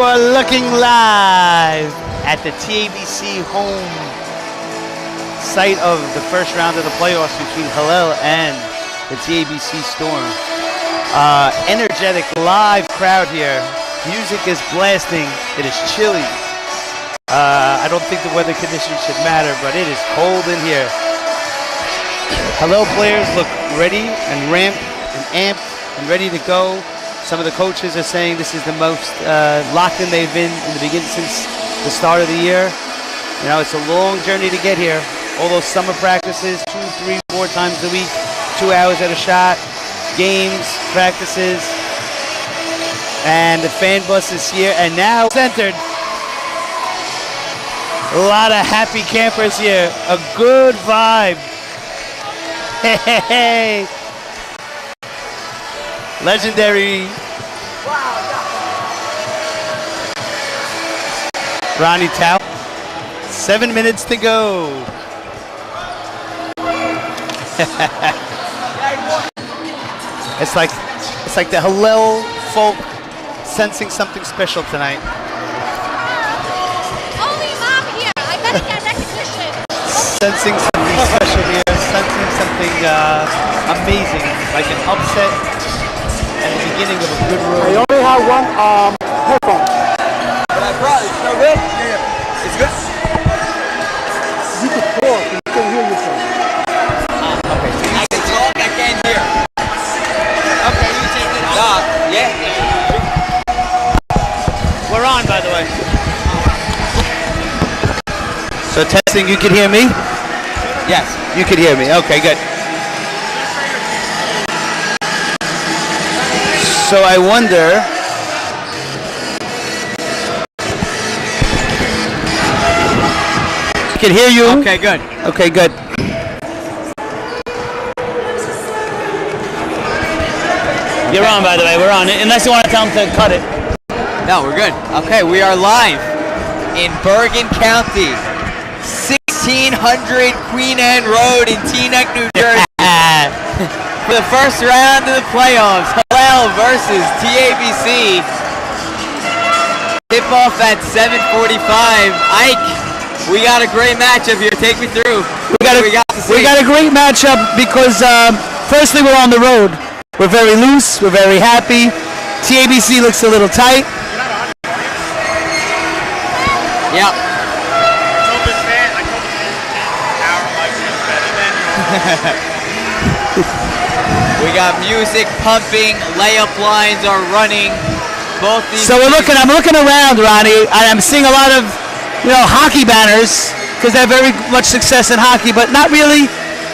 We're looking live at the TABC home site of the first round of the playoffs between HILLEL and the TABC Storm. Energetic live crowd here. Music is blasting. It is chilly. I don't think the weather conditions should matter, but it is cold in here. HILLEL players look ready and ramped and amped and ready to go. Some of the coaches are saying this is the most locked in they've been in the beginning since the start of the year. You know, it's a long journey to get here. All those summer practices, 2, 3, 4 times a week, 2 hours at a shot, games, practices, and the fan bus is here and now centered. A lot of happy campers here. A good vibe. Hey, hey, hey. Legendary. Ronnie Tao. 7 minutes to go. It's like the HILLEL folk sensing something special tonight. Only mom here. I better get recognition. Sensing something special here. Sensing something amazing, like an upset at the beginning of a good road. I only have one headphone. But I brought it. It's no good? Yeah. It's good? You can talk and you can hear yourself. Okay. I can talk, I can't hear. Okay, you take it off. Yeah. We're on, by the way. So testing, you can hear me? Yes. You can hear me. Okay, good. So I wonder, I can hear you. Okay, good. Okay, good. You're on, by the way. We're on. Unless you want to tell them to cut it. No, we're good. Okay, we are live in Bergen County, 1600 Queen Anne Road in Teaneck, New Jersey. For the first round of the playoffs, HILLEL versus TABC. Tip off at 7:45. Ike, we got a great matchup here. Take me through. We got a great matchup because firstly we're on the road. We're very loose. We're very happy. TABC looks a little tight. Yep. We got music pumping, layup lines are running. Both these. So I'm looking around, Ronnie, and I'm seeing a lot of, hockey banners because they have very much success in hockey, but not really,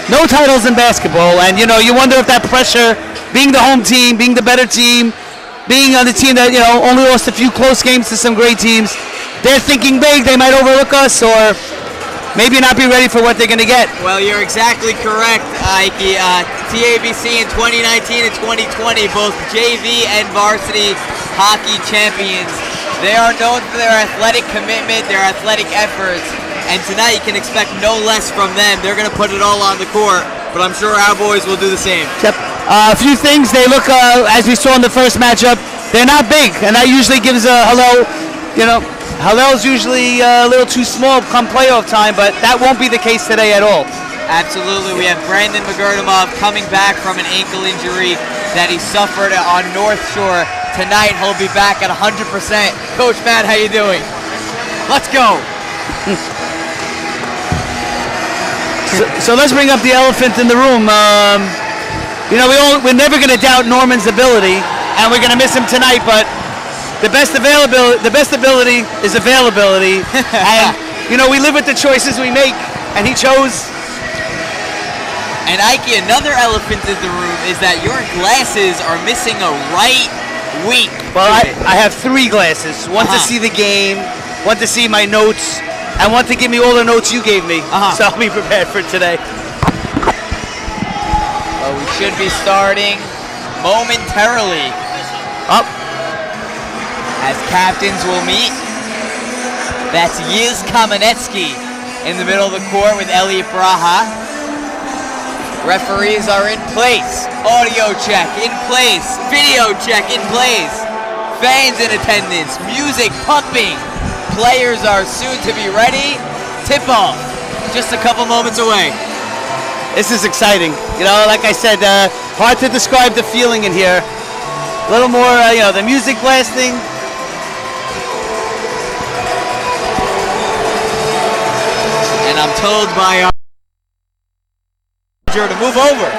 no titles in basketball. And you wonder if that pressure, being the home team, being the better team, being on the team that only lost a few close games to some great teams, they're thinking big. They might overlook us, or maybe not be ready for what they're going to get. Well, you're exactly correct, Ike. TABC in 2019 and 2020, both JV and varsity hockey champions. They are known for their athletic commitment, their athletic efforts, and tonight you can expect no less from them. They're going to put it all on the court, but I'm sure our boys will do the same. Yep. A few things. They look, as we saw in the first matchup, they're not big, and that usually gives HILLEL, HILLEL's usually a little too small come playoff time, but that won't be the case today at all. Absolutely. We have Brandon McGurdimov coming back from an ankle injury that he suffered on North Shore. Tonight he'll be back at 100%. Coach Matt, how you doing? Let's go. So let's bring up the elephant in the room. We're never going to doubt Norman's ability, and we're going to miss him tonight, but the best ability is availability. And we live with the choices we make, and he chose. And Ike, another elephant in the room is that your glasses are missing a right wing. Well, I have 3 glasses. One to see the game, one to see my notes, and one to give me all the notes you gave me. So I'll be prepared for today. Well, we should be starting momentarily. Up. As captains will meet. That's Yiz Kamenetsky in the middle of the court with Elliot Braha. Referees are in place. Audio check in place. Video check in place. fans in attendance, music pumping. Players are soon to be ready. Tip-off, just a couple moments away. This is exciting. You know, like I said, hard to describe the feeling in here. A little more, you know, the music blasting. And I'm told by our manager to move over.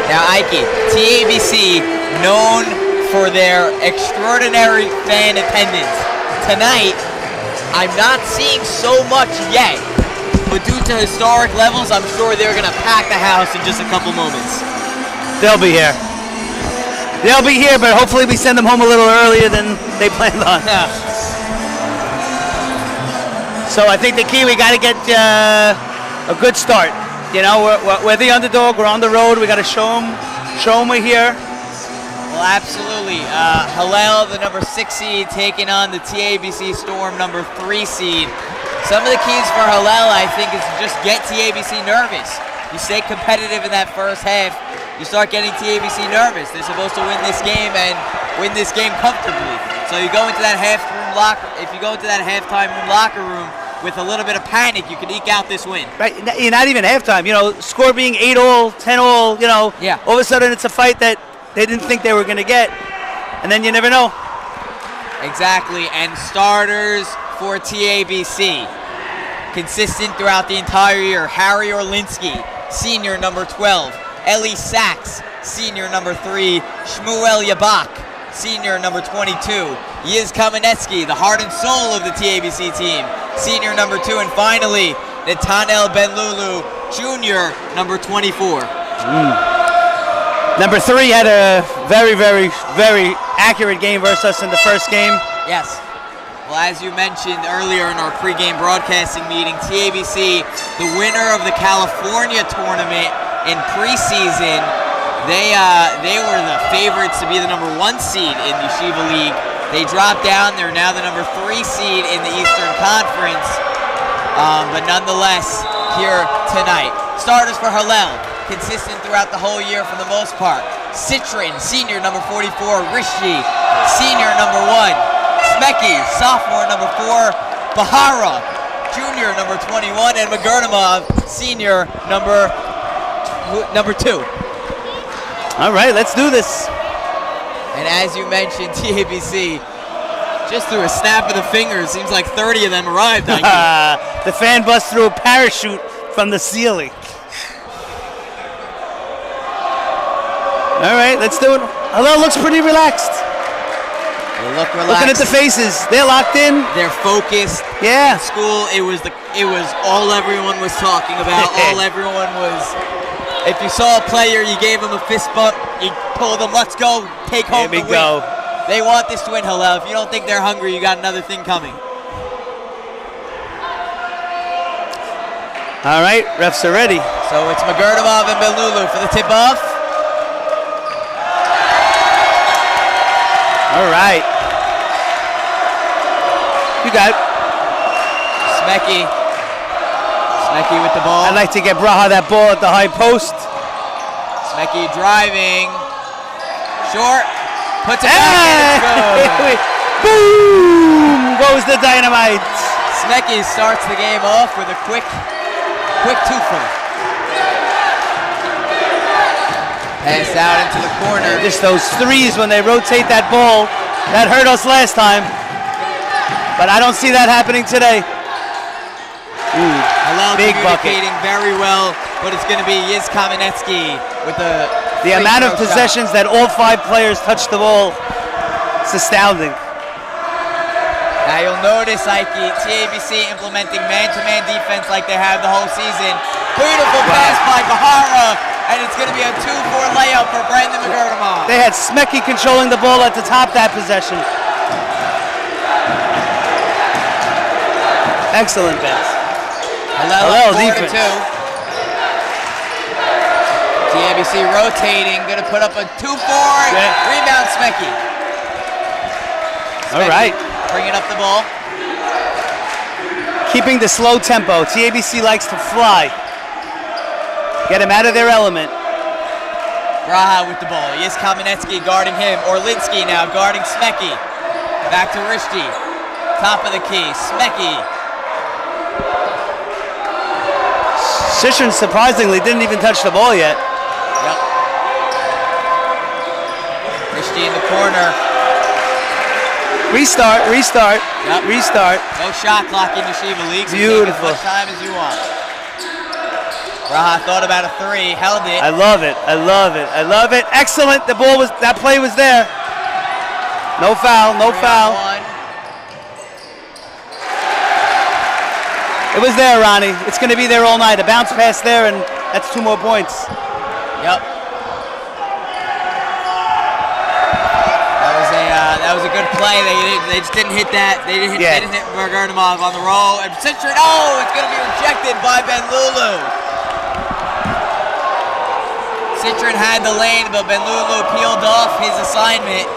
Now, Ike, TABC, known for their extraordinary fan attendance. Tonight, I'm not seeing so much yet, but due to historic levels, I'm sure they're going to pack the house in just a couple moments. They'll be here. They'll be here, but hopefully we send them home a little earlier than they planned on. So I think the key, we got to get a good start. You know, we're the underdog. We're on the road. We got to show them we're here. Well, absolutely. HILLEL, the number 6 seed, taking on the TABC Storm, number 3 seed. Some of the keys for HILLEL, I think, is to just get TABC nervous. You stay competitive in that first half, you start getting TABC nervous. They're supposed to win this game and win this game comfortably. So you go into that if you go into that halftime locker room with a little bit of panic, you can eke out this win. Right, not even halftime. You know, score being 8-all, 10-all. You know, yeah. All of a sudden it's a fight that they didn't think they were going to get, and then you never know. Exactly, and starters for TABC, consistent throughout the entire year. Harry Orlinsky, senior, number 12. Ellie Sachs, senior, number 3. Shmuel Yabak, senior, number 22. Yiz Kamenetsky, the heart and soul of the TABC team, senior, number 2. And finally, Netanel Benlulu, junior, number 24. Number 3 had a very, very, very accurate game versus us in the first game. Yes. Well, as you mentioned earlier in our pregame broadcasting meeting, TABC, the winner of the California tournament in preseason, they were the favorites to be the number 1 seed in the YASHIVA League. They dropped down. They're now the number 3 seed in the Eastern Conference. But nonetheless, here tonight. Starters for HILLEL, consistent throughout the whole year for the most part. Citrin, senior, number 44. Rishi, senior, number 1. Smeki, sophomore, number 4. Bahara, junior, number 21. And Magurnamov, senior, number 2. All right, let's do this. And as you mentioned, TABC, just through a snap of the fingers, seems like 30 of them arrived. The fan bus threw a parachute from the ceiling. All right, let's do it. HILLEL looks pretty relaxed. They look relaxed. Looking at the faces, they're locked in. They're focused. Yeah. In school, it was all everyone was talking about. All everyone was. If you saw a player, you gave him a fist bump. You told them, "Let's go, take home the win." Here we go. They want this to win, HILLEL. If you don't think they're hungry, you got another thing coming. All right, refs are ready. So it's Magurnamov and Benlulu for the tip-off. All right. You got it. Smeki with the ball. I'd like to get Braha that ball at the high post. Smeki driving. Short. Puts it back and it's good. Boom! Goes the dynamite. Smeki starts the game off with a quick twofer. Pass out into the corner. Just those threes when they rotate that ball. That hurt us last time. But I don't see that happening today. HILLEL Big communicating very well, but it's going to be Yiz Kamenetsky with the amount of possessions that all 5 players touch the ball. It's astounding. Now you'll notice, Ike, TABC implementing man-to-man defense like they have the whole season. Beautiful pass by Bahara, and it's going to be a 2-4 layup for Brandon Magurnamov. They had Smeki controlling the ball at the top that possession. Excellent pass. HILLEL defense. TABC rotating, going to put up a 2-4. Rebound Smeki. All right. bringing up the ball. Keeping the slow tempo. TABC likes to fly. Get them out of their element. Braha with the ball. He is Kamenetsky guarding him. Orlinsky now guarding Smecky. Back to Rishti. Top of the key. Smecky. Citron surprisingly didn't even touch the ball yet. Yep. Rishti in the corner. Restart, restart, Yep. restart. No shot clock in Yeshiva League. So Beautiful. take as much time as you want. Braha thought about a three, held it. I love it, I love it, I love it. Excellent, that play was there. No foul, no 3 on foul. 1. It was there, Ronnie. It's going to be there all night. A bounce pass there, and that's 2 more points. Yep. That was a good play. They just didn't hit that. They didn't hit Bergernamov on the roll. And Citron, oh, it's going to be rejected by Ben Lulu. Citron had the lane, but Ben Lulu peeled off his assignment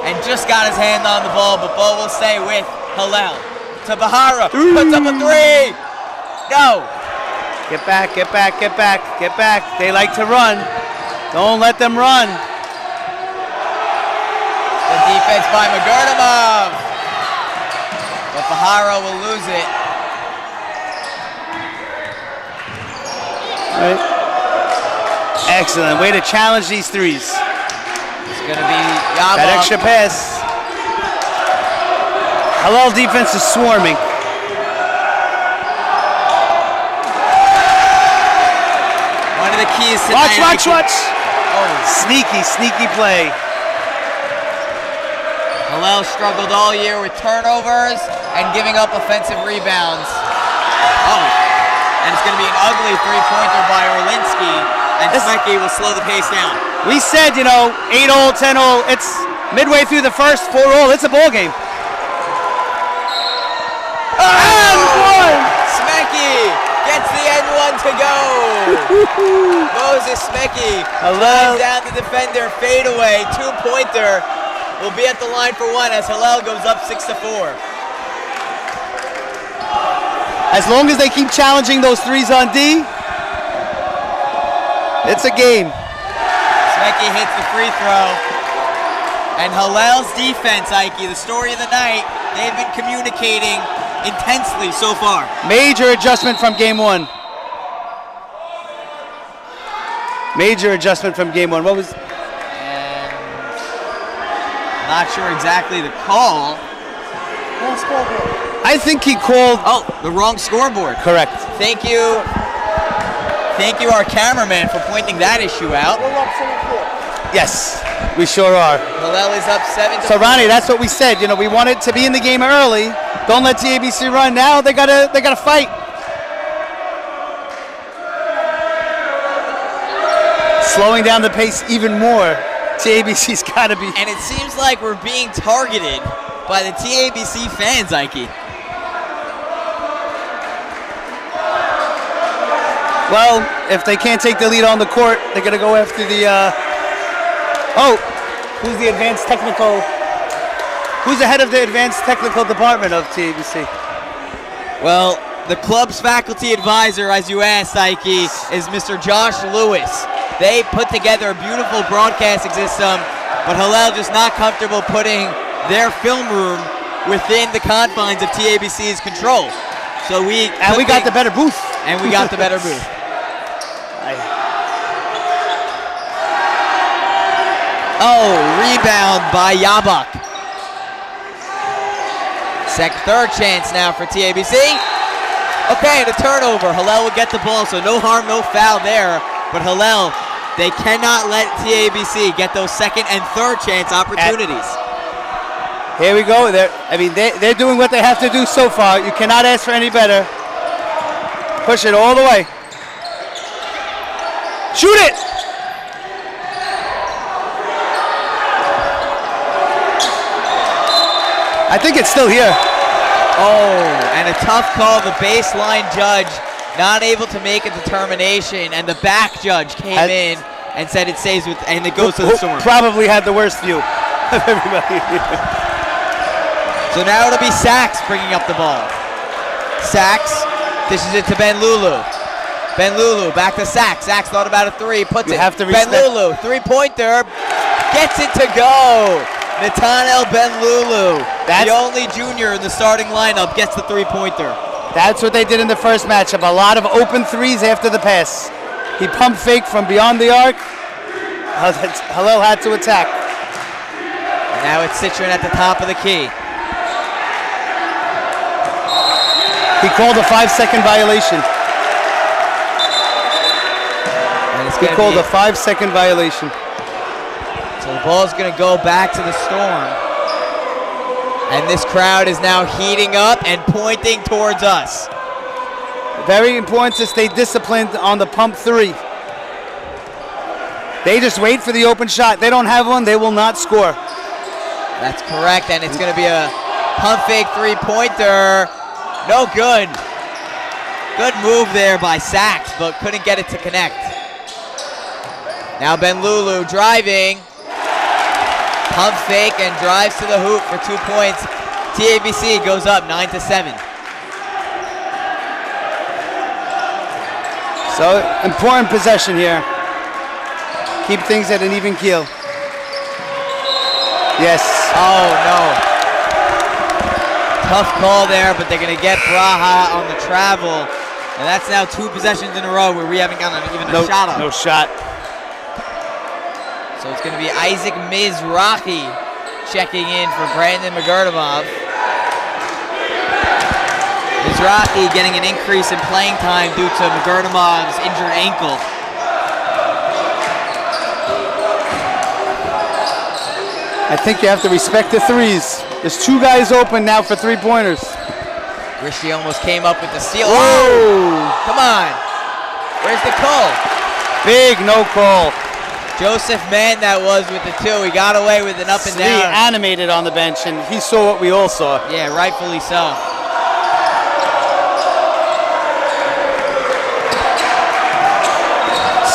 and just got his hand on the ball. But ball will stay with Hillel. To Bahara, puts up a 3. No. Get back, get back, get back, get back. They like to run. Don't let them run. The defense by Magardamov. But Bahara will lose it. Right. Excellent. Way to challenge these threes. It's going to be Yabok. That extra pass. Hillel defense is swarming. One of the keys tonight. Watch. Oh. Sneaky, sneaky play. Hillel struggled all year with turnovers and giving up offensive rebounds. Oh, and it's going to be an ugly 3-pointer by Orlinsky, and Smecky will slow the pace down. We said, 8-all, 10-all. It's midway through the first 4-all. It's a ball game. And one! Smecky gets the N1 to go. Moses Smecky Hillel down the defender, fade away, 2-pointer. Will be at the line for 1 as Hillel goes up 6-4. As long as they keep challenging those threes on D, it's a game. Smecky hits the free throw. And Hillel's defense, Ike, the story of the night, they've been communicating intensely so far. Major adjustment from game 1. Major adjustment from game 1. What was... Not sure exactly the call. I think he called... Oh, the wrong scoreboard. Correct. Thank you, our cameraman, for pointing that issue out. Yes, we sure are. Hillel is up 7-4. So Ronnie, that's what we said. We wanted to be in the game early. Don't let TABC run. Now they gotta fight. Slowing down the pace even more. TABC's got to be. And it seems like we're being targeted by the TABC fans, Ike. Well, if they can't take the lead on the court, they're going to go after the... who's the advanced technical... Who's the head of the advanced technical department of TABC? Well, the club's faculty advisor, as you asked, Ike, is Mr. Josh Lewis. They put together a beautiful broadcasting system, but Hillel just not comfortable putting their film room within the confines of TABC's control. So we got the better booth. And we got the better booth. Oh, rebound by Yabok. Third chance now for TABC. Okay, and a turnover. Hillel will get the ball, so no harm, no foul there. But Hillel, they cannot let TABC get those second and third chance opportunities. Here we go. They're doing what they have to do so far. You cannot ask for any better. Push it all the way. Shoot it! I think it's still here. Oh, and a tough call. The baseline judge not able to make a determination, and the back judge came in and said it stays with, and it goes to the Storm. Probably had the worst view of everybody. So now it'll be Sachs bringing up the ball. Sachs dishes it to Ben Lulu. Ben Lulu back to Sachs. Sachs thought about a three, puts it. Ben Lulu, three-pointer, gets it to go. Nathaniel Ben Lulu, the only junior in the starting lineup, gets the three-pointer. That's what they did in the first matchup. A lot of open threes after the pass. He pump fake from beyond the arc. Hillel had to attack. And now it's Citron at the top of the key. He called a 5-second violation. He called a 5-second violation. So the ball's going to go back to the Storm. And this crowd is now heating up and pointing towards us. Very important to stay disciplined on the pump three. They just wait for the open shot. They don't have one, they will not score. That's correct, and it's going to be a pump fake three-pointer. No good. Good move there by Sachs, but couldn't get it to connect. Now Ben Lulu driving. Pump fake and drives to the hoop for 2 points. TABC goes up 9-7. So, important possession here. Keep things at an even keel. Yes. Oh, no. Tough call there, but they're going to get Braha on the travel. And that's now 2 possessions in a row where we haven't gotten even a shot on. No shot. So it's going to be Isaac Mizrahi checking in for Brandon McGurdamov. Mizrahi getting an increase in playing time due to McGurdamov's injured ankle. I think you have to respect the threes. There's 2 guys open now for 3-pointers. Rishi almost came up with the steal. Whoa! Oh, come on. Where's the call? Big no call. Joseph Mann that was with the 2. He got away with an up and down. He animated on the bench, and he saw what we all saw. Yeah, rightfully so.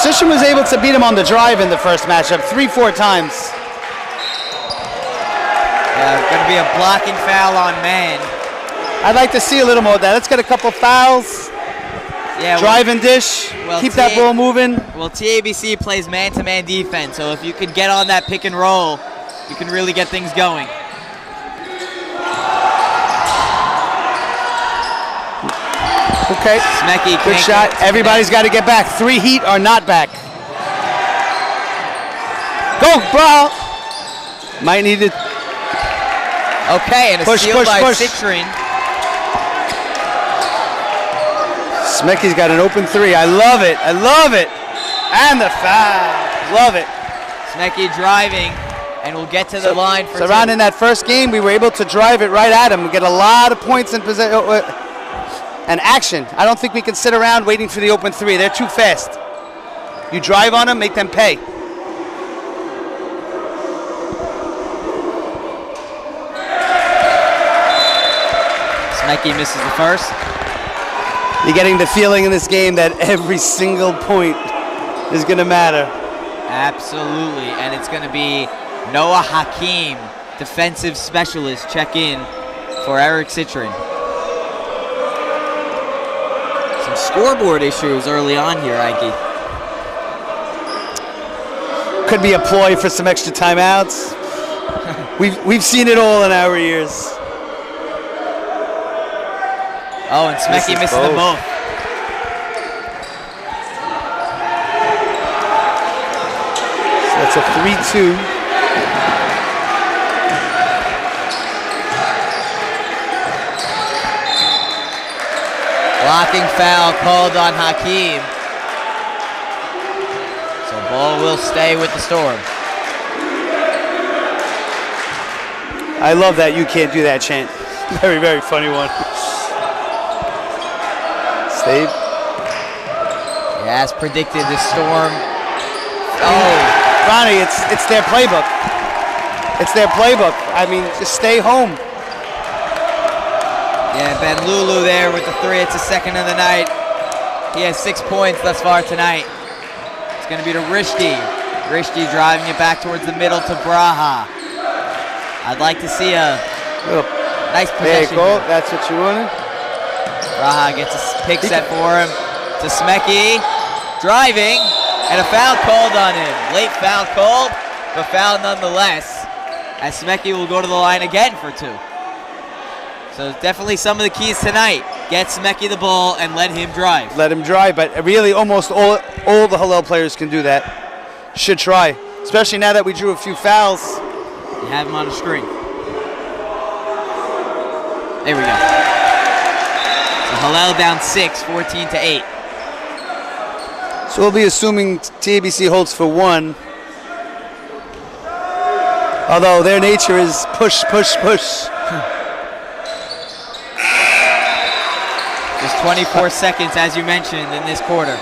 Sishan was able to beat him on the drive in the first matchup 3-4 times. Yeah, going to be a blocking foul on Mann. I'd like to see a little more of that. Let's get a couple fouls. Yeah, drive and dish. Keep that ball moving. Well, TABC plays man-to-man defense, so if you could get on that pick and roll, you can really get things going. Okay. Smecky, good shot. Everybody's got to get back. 3 Heat are not back. Go, bro. Might need it. Okay, and a steal by Citron. Smecky's got an open 3. I love it. I love it. And the foul. Love it. Smecky driving, and we'll get to the line for 2. Around in that first game, we were able to drive it right at him. We get a lot of points in possession and action. I don't think we can sit around waiting for the open 3. They're too fast. You drive on them, make them pay. Smecky misses the first. You're getting the feeling in this game that every single point is going to matter. Absolutely, and it's going to be Noah Hakeem, defensive specialist, check in for Eric Citron. Some scoreboard issues early on here, Ike. Could be a ploy for some extra timeouts. We've seen it all in our years. Oh, and Smecky misses them both. So that's a 3-2. Blocking foul called on Hakeem. So ball will stay with the Storm. I love that you can't do that chant. Very, very funny one. Steve. Yeah, as predicted, the Storm. Oh, Ronnie, it's their playbook. It's their playbook. I mean, just stay home. Yeah, Ben Lulu there with the 3. It's his second of the night. He has 6 points thus far tonight. It's going to be to Rishdi. Rishdi driving it back towards the middle to Braha. I'd like to see a Nice possession. There you go. Here. That's what you wanted. Braha gets a pick set for him to Smekey. Driving, and a foul called on him. Late foul called, but foul nonetheless. As Smekey will go to the line again for 2. So definitely some of the keys tonight. Get Smekey the ball and let him drive. Let him drive, but really almost all the Hillel players can do that. Should try, especially now that we drew a few fouls. You have him on the screen. There we go. So Hillel down 6, 14-8. So we'll be assuming TABC holds for 1. Although their nature is push, push, push. Just 24 seconds, as you mentioned, in this quarter.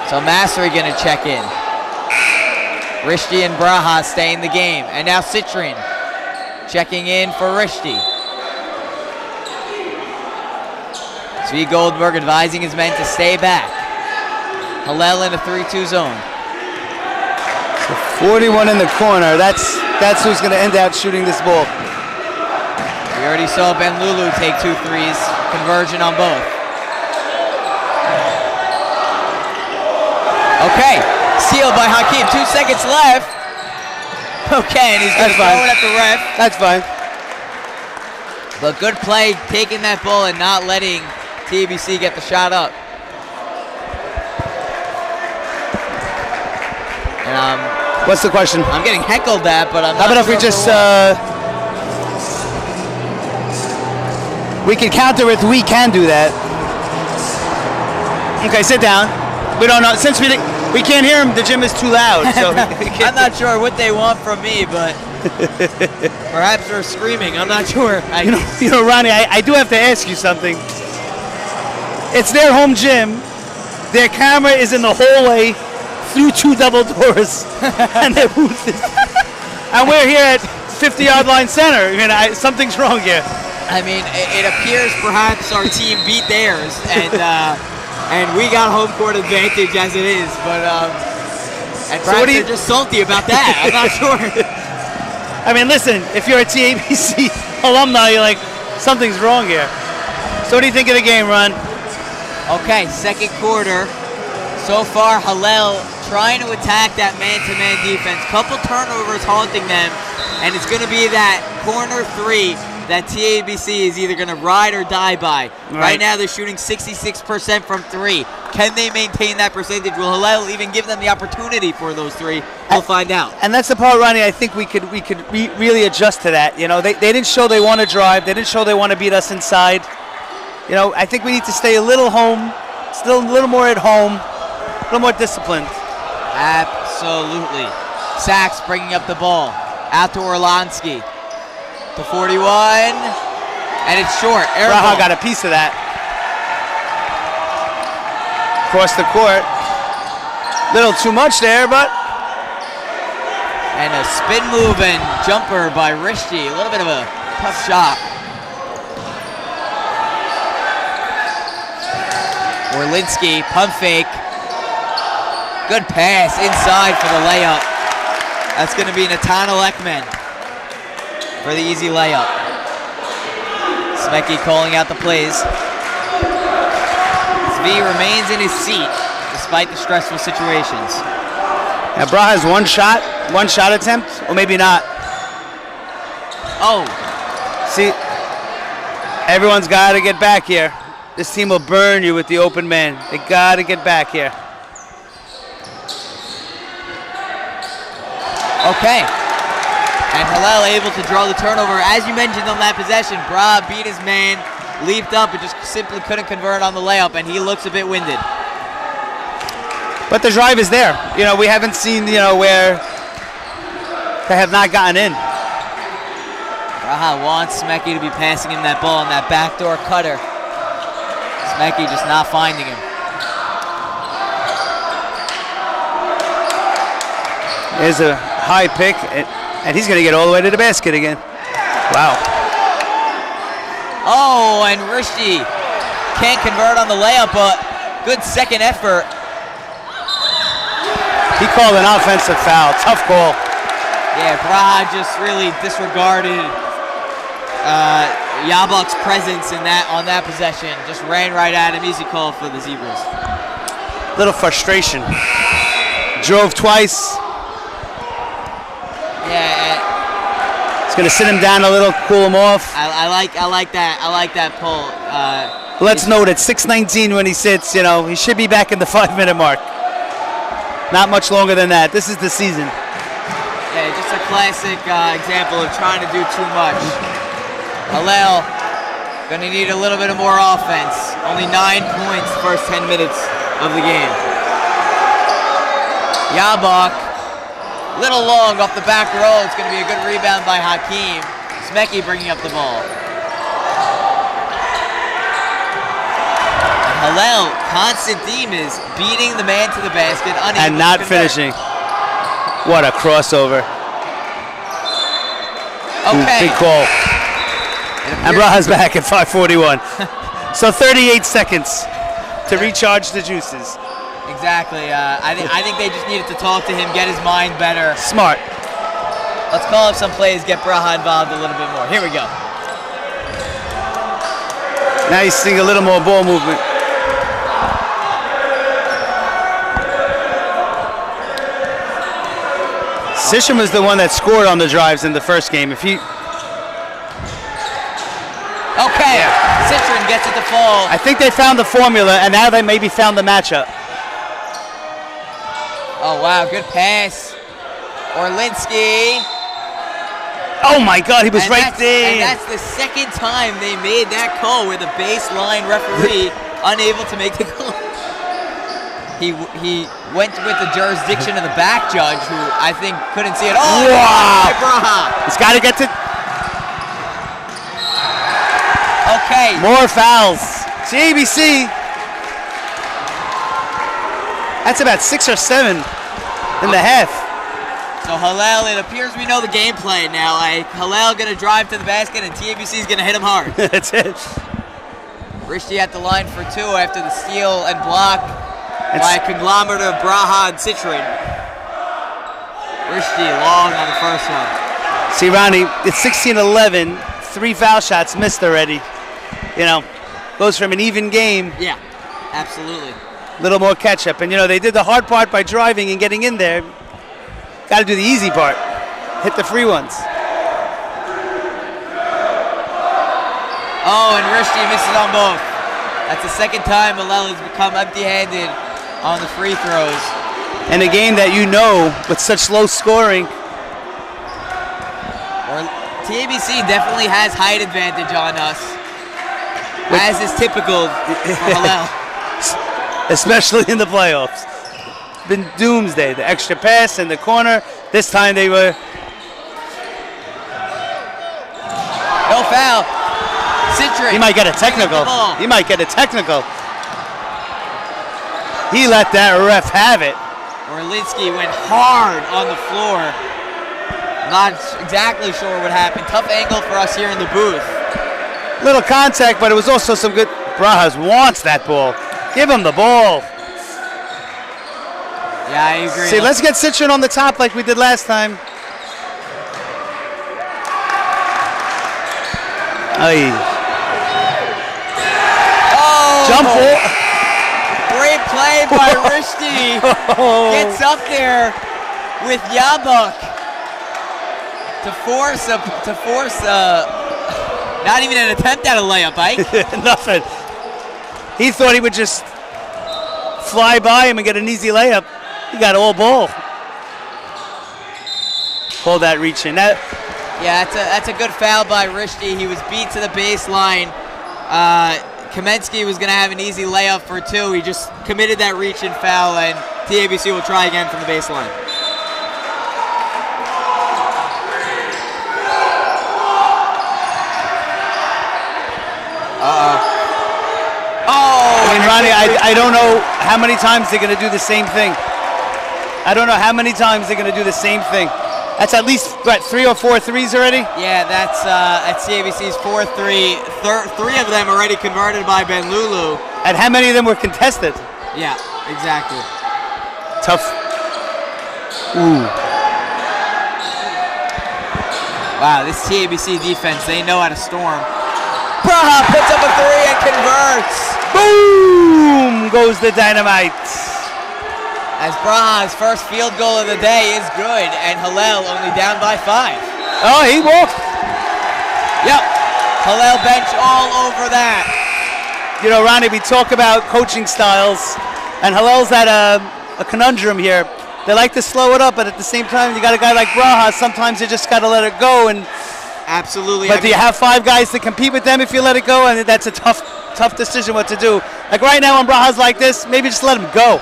So Massery gonna check in. Rishti and Braha stay in the game. And now Citrin checking in for Rishti. Zvi Goldberg advising his men to stay back. Hillel in a 3-2 zone. So 41 in the corner. That's who's going to end out shooting this ball. We already saw Ben Lulu take 2 threes. Conversion on both. Okay, sealed by Hakeem. 2 seconds left. Okay, and he's going to throw it at the ref. That's fine. But good play, taking that ball and not letting TABC get the shot up. And what's the question? I'm getting heckled at, but I'm How not about if we sure just we can counter with we can do that. Okay, sit down. We don't know since we can't hear him. The gym is too loud. So I'm not sure what they want from me, but perhaps they're screaming. I'm not sure. You know, Ronnie, I do have to ask you something. It's their home gym. Their camera is in the hallway through 2 double doors, and their booth is. And we're here at 50-yard line center. I mean, something's wrong here. I mean, it appears perhaps our team beat theirs, and we got home court advantage as it is. But and perhaps they're just salty about that. I'm not sure. I mean, listen, if you're a TABC alumni, you're like, something's wrong here. So what do you think of the game, Ron? Okay, second quarter. So far, Hillel trying to attack that man-to-man defense. Couple turnovers haunting them, and it's going to be that corner 3 that TABC is either going to ride or die by. Right now, they're shooting 66% from 3. Can they maintain that percentage? Will Hillel even give them the opportunity for those 3? We'll find out. And that's the part, Ronnie, I think we could really adjust to that. You know, they didn't show they want to drive. They didn't show they want to beat us inside. You know, I think we need to stay a little home, still a little more at home, a little more disciplined. Absolutely. Sachs bringing up the ball. Out to Orlansky. To 41. And it's short. Braha got a piece of that. Across the court. Little too much there, but. And a spin move and jumper by Rishti. A little bit of a tough shot. Orlinsky, pump fake. Good pass inside for the layup. That's going to be Nathaniel Ekman for the easy layup. Smekey calling out the plays. Zvi remains in his seat despite the stressful situations. Now Braha has one shot attempt, or maybe not. Oh. See, everyone's got to get back here. This team will burn you with the open man. They got to get back here. Okay. And Hillel able to draw the turnover. As you mentioned on that possession, Braha beat his man, leaped up, and just simply couldn't convert on the layup, and he looks a bit winded. But the drive is there. You know, we haven't seen, you know, where they have not gotten in. Braha wants Smekey to be passing him that ball on that backdoor cutter. Smekey just not finding him. There's a high pick, and he's going to get all the way to the basket again. Wow. Oh, and Rishti can't convert on the layup, but good second effort. He called an offensive foul. Tough call. Yeah, Braha just really disregarded Yabok's presence in on that possession. Just ran right at him. Easy call for the Zebras. Little frustration. Drove twice. Yeah. It's gonna sit him down a little, cool him off. I like that pull. Let's note at 6:19 when he sits, you know, he should be back in the 5-minute mark. Not much longer than that. This is the season. Yeah, just a classic example of trying to do too much. Hillel gonna need a little bit of more offense. Only 9 points first 10 minutes of the game. Yabok, little long off the back row. It's gonna be a good rebound by Hakeem. Smekey bringing up the ball. Hillel, constant theme is beating the man to the basket, unable and not to convert. finishing. What a crossover. Okay. Big call. And Braha's back at 5:41. So 38 seconds to recharge the juices. Exactly. I think they just needed to talk to him, get his mind better. Smart. Let's call up some plays, get Braha involved a little bit more. Here we go. Now he's seeing a little more ball movement. Sishem was the one that scored on the drives in the first game. If he, okay, Citron gets it to fall. I think they found the formula, and now they maybe found the matchup. Oh wow, good pass. Orlinsky. Oh my God, he was right there. And that's the second time they made that call where the baseline referee unable to make the call. He went with the jurisdiction of the back judge, who I think couldn't see it. Oh, wow! Braha. He's got to get to. Okay. More fouls. TABC. That's about 6 or 7 in the half. So Hillel, it appears we know the game plan now. Hillel gonna drive to the basket, and TABC is gonna hit him hard. That's it. Rishti at the line for 2 after the steal and block by a conglomerate of Braha and Citron. Rishti long on the first one. See, Ronnie, it's 16-11. 3 foul shots missed already. You know, goes from an even game. Yeah, absolutely. Little more catch up, and you know they did the hard part by driving and getting in there. Got to do the easy part. Hit the free ones. Oh, and Rishti misses on both. That's the second time Hillel has become empty-handed on the free throws. And a game that you know, with such low scoring. TABC definitely has height advantage on us, as is typical for Hillel. Especially in the playoffs. Been doomsday. The extra pass in the corner. This time they were. No foul. Citron. He might get a technical. He might get a technical. He let that ref have it. Orlinsky went hard on the floor. Not exactly sure what happened. Tough angle for us here in the booth. Little contact, but it was also some good. Brajas wants that ball. Give him the ball. Yeah, I agree. See, let's get Citron on the top like we did last time. Aye. Oh! Jump ball. Great play by Rishti. Gets up there with Yabok to force not even an attempt at a layup, Ike. Nothing. He thought he would just fly by him and get an easy layup. He got all ball. Pull that reach in. That. Yeah, that's a good foul by Rishti. He was beat to the baseline. Kamensky was going to have an easy layup for 2. He just committed that reach and foul, and TABC will try again from the baseline. Oh! I mean, Ronnie, I don't know how many times they're going to do the same thing. I don't know how many times they're going to do the same thing. That's at least, what, 3 or 4 threes already? Yeah, that's CABC's 4-3. 3 of them already converted by Ben Lulu. And how many of them were contested? Yeah, exactly. Tough. Ooh. Wow, this TABC defense, they know how to storm. Braha puts up a 3 and converts. Boom goes the dynamite. As Braha's first field goal of the day is good, and Hillel only down by 5. Oh, he walked. Yep, Hillel bench all over that. You know, Ronnie, we talk about coaching styles, and Hillel's at a conundrum here. They like to slow it up, but at the same time, you got a guy like Braha. Sometimes you just got to let it go. And absolutely. But do you have 5 guys to compete with them if you let it go? And that's a tough decision what to do. Like right now, when Braha's like this, maybe just let him go.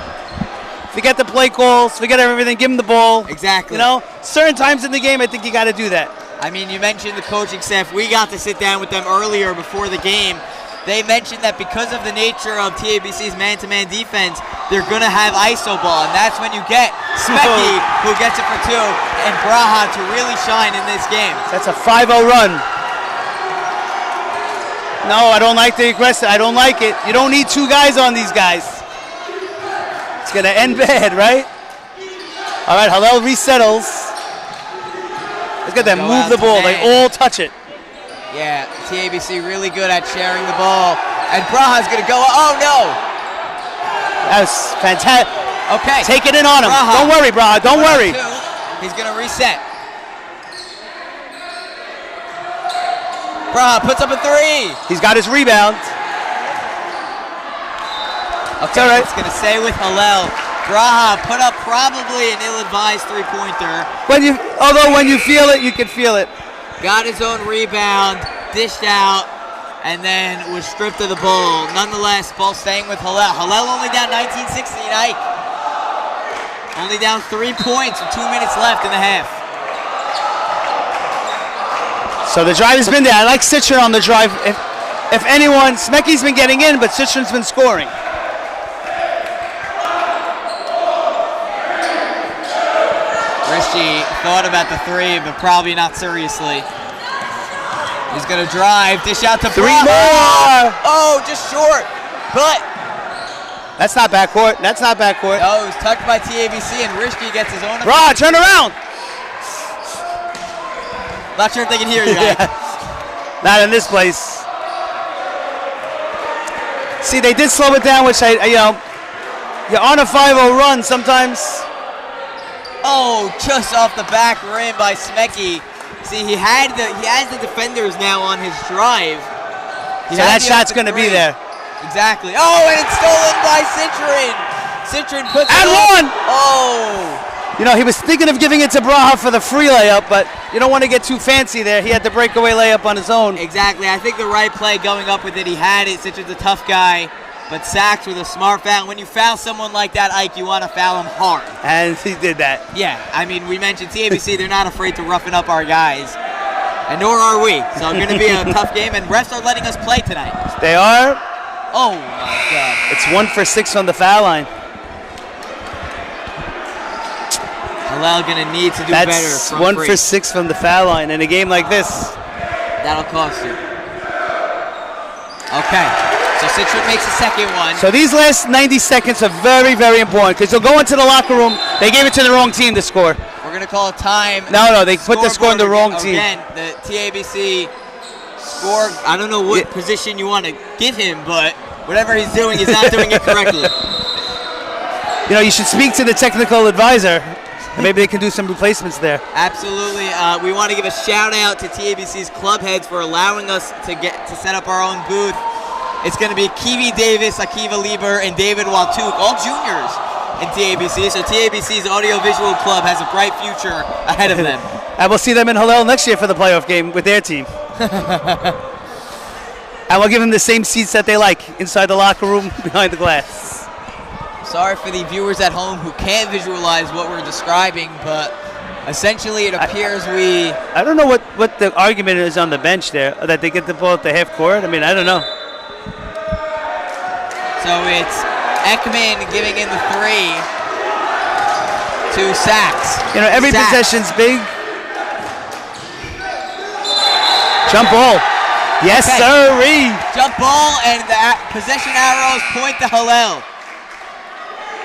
Forget the play calls, forget everything, give him the ball. Exactly. You know, certain times in the game, I think you got to do that. I mean, you mentioned the coaching staff. We got to sit down with them earlier before the game. They mentioned that because of the nature of TABC's man-to-man defense, they're going to have ISO ball, and that's when you get Smecky, who gets it for 2, and Braha to really shine in this game. That's a 5-0 run. No, I don't like the aggressive. I don't like it. You don't need 2 guys on these guys. It's going to end bad, right? All right, Hillel resettles. Look at them move the ball. They all touch it. Yeah, TABC really good at sharing the ball. And Braha's going to go. Oh, no. That was fantastic. Okay. Take it in on him. Braha. Don't worry, Braha. Don't worry. 2. He's going to reset. Braha puts up a 3. He's got his rebound. Okay, all right. It's going to stay with Hillel. Braha put up probably an ill-advised 3-pointer. Although when you feel it, you can feel it. Got his own rebound, dished out, and then was stripped of the ball. Nonetheless, ball staying with Hillel. Hillel only down 19-16, Ike. Only down 3 points with 2 minutes left in the half. So the drive has been there. I like Citron on the drive. If anyone, Smecky's been getting in, but Citron's been scoring. Rischi thought about the 3, but probably not seriously. He's going to drive, dish out to 3 Braha. more! Oh, just short. But that's not backcourt. That's not backcourt. no, it was tucked by TABC, and Rischi gets his own. Braha, turn around! Not sure if they can hear you, guys. Not in this place. See, they did slow it down, which you're on a 5-0 run sometimes. Oh, just off the back rim by Smecky. See, he has the defenders now on his drive. So that shot's going to be there. Exactly. Oh, and it's stolen by Citron. Citron puts it and 1! Oh. You know, he was thinking of giving it to Braha for the free layup, but you don't want to get too fancy there. He had the breakaway layup on his own. Exactly. I think the right play going up with it, he had it. Citron's a tough guy. But Sachs with a smart foul. When you foul someone like that, Ike, you want to foul him hard. And he did that. Yeah, I mean, we mentioned TABC, they're not afraid to roughen up our guys. And nor are we. So it's going to be a tough game, and refs are letting us play tonight. They are. Oh, my God. It's 1 for 6 on the foul line. Hillel going to need to do better. That's 1 for 6 from the foul line in a game like this. That'll cost you. Okay. So Citron makes the second one. So these last 90 seconds are very, very important because you'll go into the locker room. They gave it to the wrong team to score. We're going to call a time. No, they put the score on the wrong team. Again, the TABC score, I don't know what position you want to give him, but whatever he's doing, he's not doing it correctly. You know, you should speak to the technical advisor. And maybe they can do some replacements there. Absolutely. We want to give a shout out to TABC's club heads for allowing us to set up our own booth. It's going to be Kiwi Davis, Akiva Lieber, and David Watuk, all juniors in TABC. So TABC's audiovisual club has a bright future ahead of them. And we'll see them in Hillel next year for the playoff game with their team. And we'll give them the same seats that they like inside the locker room behind the glass. Sorry for the viewers at home who can't visualize what we're describing, but essentially it appears I don't know what the argument is on the bench there, that they get the ball at the half court. I mean, I don't know. So it's Ekman giving in the 3 to Sachs. You know, every possession's big. Jump ball. Yes, sirree. Jump ball, and the possession arrows point to Hillel.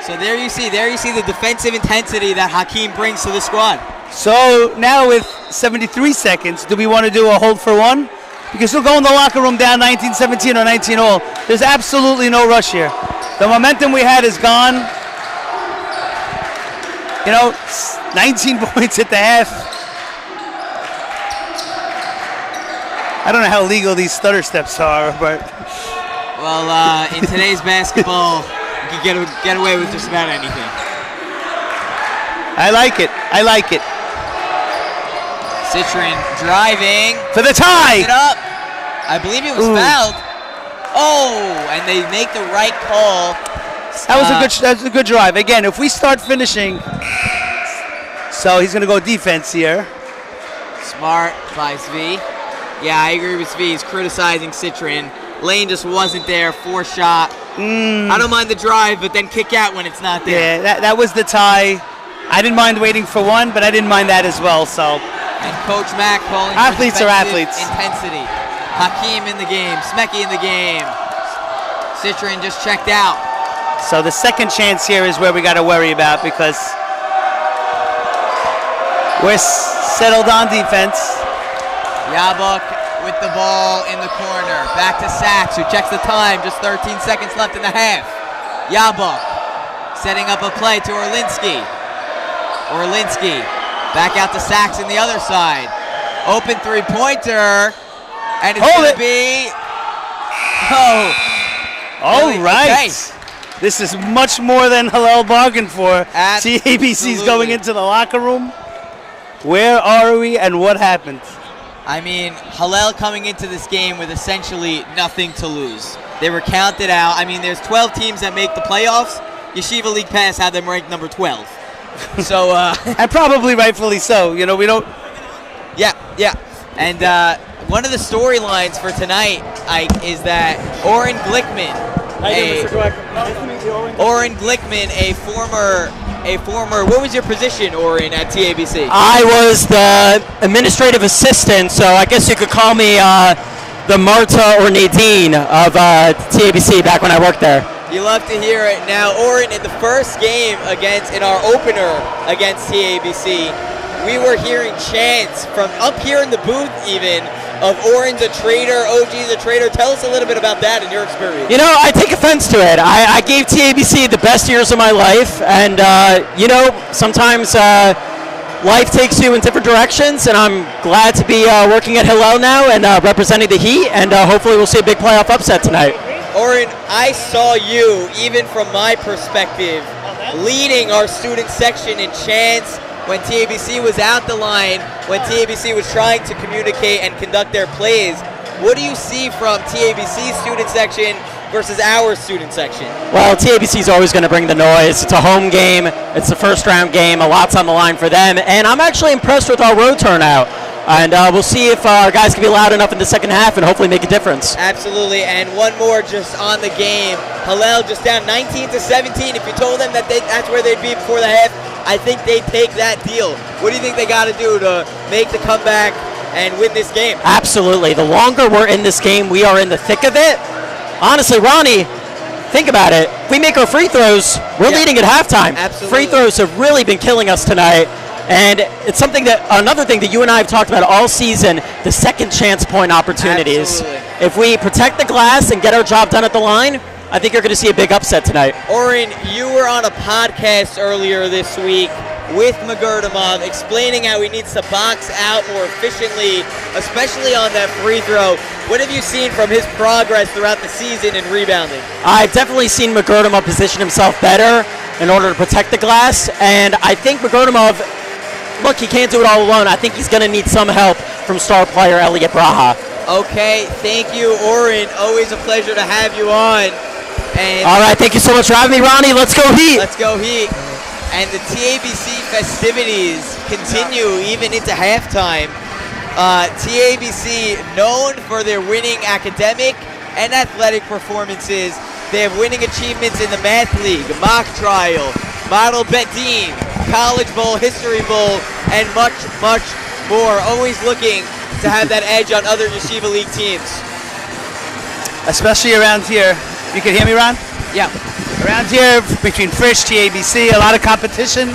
So there you see the defensive intensity that Hakeem brings to the squad. So now with 73 seconds. Do we want to do a hold for one? Because we'll go in the locker room down 19-17 or 19-all. There's absolutely no rush here. The momentum we had is gone. You know, 19 points at the half. I don't know how legal these stutter steps are, but... Well, in today's basketball, you can get away with just about anything. I like it. I like it. Citron driving. For the tie! It up. I believe he was fouled. Oh, and they make the right call. That was a good drive. Again, if we start finishing, so he's going to go defense here. Smart by Svi. Yeah, I agree with Svi. He's criticizing Citron. Lane just wasn't there. 4-shot. I don't mind the drive, but then kick out when it's not there. Yeah, that was the tie. I didn't mind waiting for one, but I didn't mind that as well. So. And Coach Mack calling athletes for are athletes. Intensity. Hakeem in the game. Smecky in the game. Citron just checked out. So the second chance here is where we got to worry about because we're settled on defense. Yabuk with the ball in the corner. Back to Sachs, who checks the time. Just 13 seconds left in the half. Yabuk setting up a play to Orlinsky. Orlinsky back out to Sachs on the other side. Open three-pointer. And it's going to be... Oh. All really? right. Okay. This is much more than Hillel bargained for. TABC's going into the locker room. Where are we and what happened? I mean, Hillel coming into this game with essentially nothing to lose. They were counted out. I mean, there's 12 teams that make the playoffs. Yeshiva League Pass had them ranked number 12. So, and probably rightfully so. You know, we don't. Yeah. And one of the storylines for tonight, Ike, is that Oren Glickman, a former. What was your position, Oren, at TABC? I was the administrative assistant, so I guess you could call me the Marta or Nadine of TABC back when I worked there. You love to hear it. Now, Oren, in the first game in our opener against TABC, we were hearing chants from up here in the booth even of Oren's a traitor, OG's a traitor. Tell us a little bit about that and your experience. You know, I take offense to it. I gave TABC the best years of my life, and you know, sometimes life takes you in different directions, and I'm glad to be working at Hillel now and representing the Heat, and hopefully we'll see a big playoff upset tonight. Oren, I saw you, even from my perspective, leading our student section in chants when TABC was out the line, when TABC was trying to communicate and conduct their plays. What do you see from TABC's student section versus our student section? Well, TABC is always going to bring the noise. It's a home game. It's the first round game. A lot's on the line for them. And I'm actually impressed with our road turnout. And we'll see if our guys can be loud enough in the second half and hopefully make a difference. Absolutely. And one more just on the game. Hillel just down 19-17. If you told them that that's where they'd be before the half, I think they'd take that deal. What do you think they got to do to make the comeback and win this game? Absolutely. The longer we're in this game, we are in the thick of it. Honestly, Ronnie, think about it. If we make our free throws, we're leading at halftime. Absolutely. Free throws have really been killing us tonight. And it's another thing that you and I have talked about all season, the second chance point opportunities. Absolutely. If we protect the glass and get our job done at the line, I think you're going to see a big upset tonight. Oren, you were on a podcast earlier this week with Magurdamov explaining how he needs to box out more efficiently, especially on that free throw. What have you seen from his progress throughout the season in rebounding? I've definitely seen Magurdamov position himself better in order to protect the glass, and I think Magurdamov, look, he can't do it all alone. I think he's going to need some help from star player Elliot Braha. Okay, thank you, Oren. Always a pleasure to have you on. And all right, thank you so much for having me, Ronnie. Let's go Heat. Let's go Heat. And the TABC festivities continue even into halftime. TABC, known for their winning academic and athletic performances. They have winning achievements in the Math League, Mock Trial, Model Bet Dean, College Bowl, History Bowl, and much, much more. Always looking to have that edge on other Yeshiva League teams. Especially around here. You can hear me, Ron? Yeah. Around here, between Frisch, TABC, a lot of competition.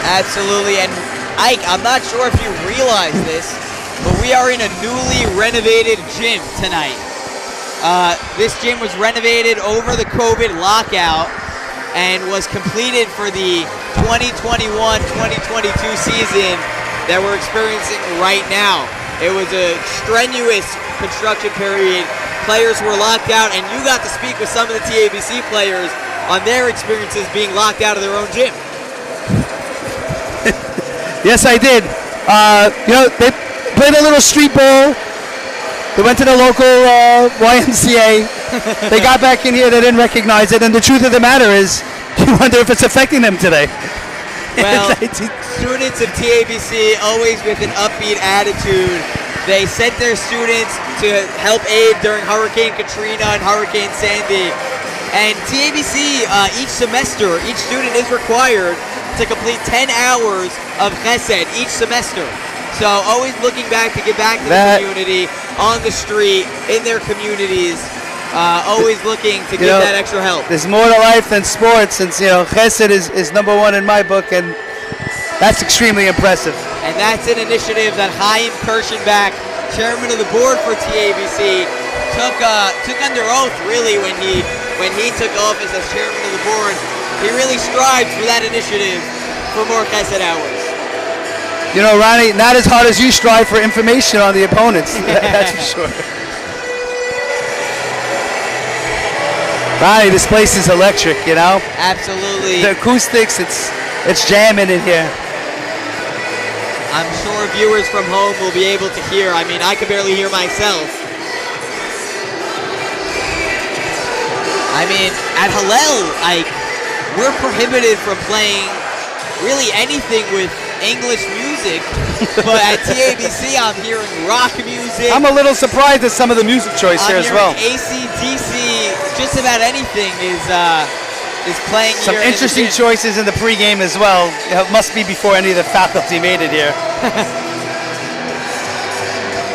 Absolutely, and Ike, I'm not sure if you realize this, but we are in a newly renovated gym tonight. This gym was renovated over the COVID lockout and was completed for the 2021-2022 season that we're experiencing right now. It was a strenuous construction period. Players were locked out, and you got to speak with some of the TABC players on their experiences being locked out of their own gym. Yes, I did. They played a little street ball. They went to the local YMCA. They got back in here. They didn't recognize it. And the truth of the matter is, you wonder if it's affecting them today. Well, students of TABC, always with an upbeat attitude. They sent their students to help aid during Hurricane Katrina and Hurricane Sandy. And TABC, each semester, each student is required to complete 10 hours of chesed each semester. So always looking back to give back to the community, on the street, in their communities, always looking to give that extra help. There's more to life than sports, and chesed is number one in my book, and that's extremely impressive. And that's an initiative that Chaim Kirschenbach, chairman of the board for TABC, took under oath really when he took office as chairman of the board. He really strives for that initiative for more chesed hours. You know, Ronnie, not as hard as you strive for information on the opponents. That's for sure. Ronnie, this place is electric, you know? Absolutely. The acoustics, it's jamming in here. I'm sure viewers from home will be able to hear. I mean, I can barely hear myself. I mean, at Hillel, we're prohibited from playing really anything with English music, but at TABC I'm hearing rock music. I'm a little surprised at some of the music choice here as well. AC/DC, just about anything is playing some here. Some interesting choices in the pregame as well. It must be before any of the faculty made it here.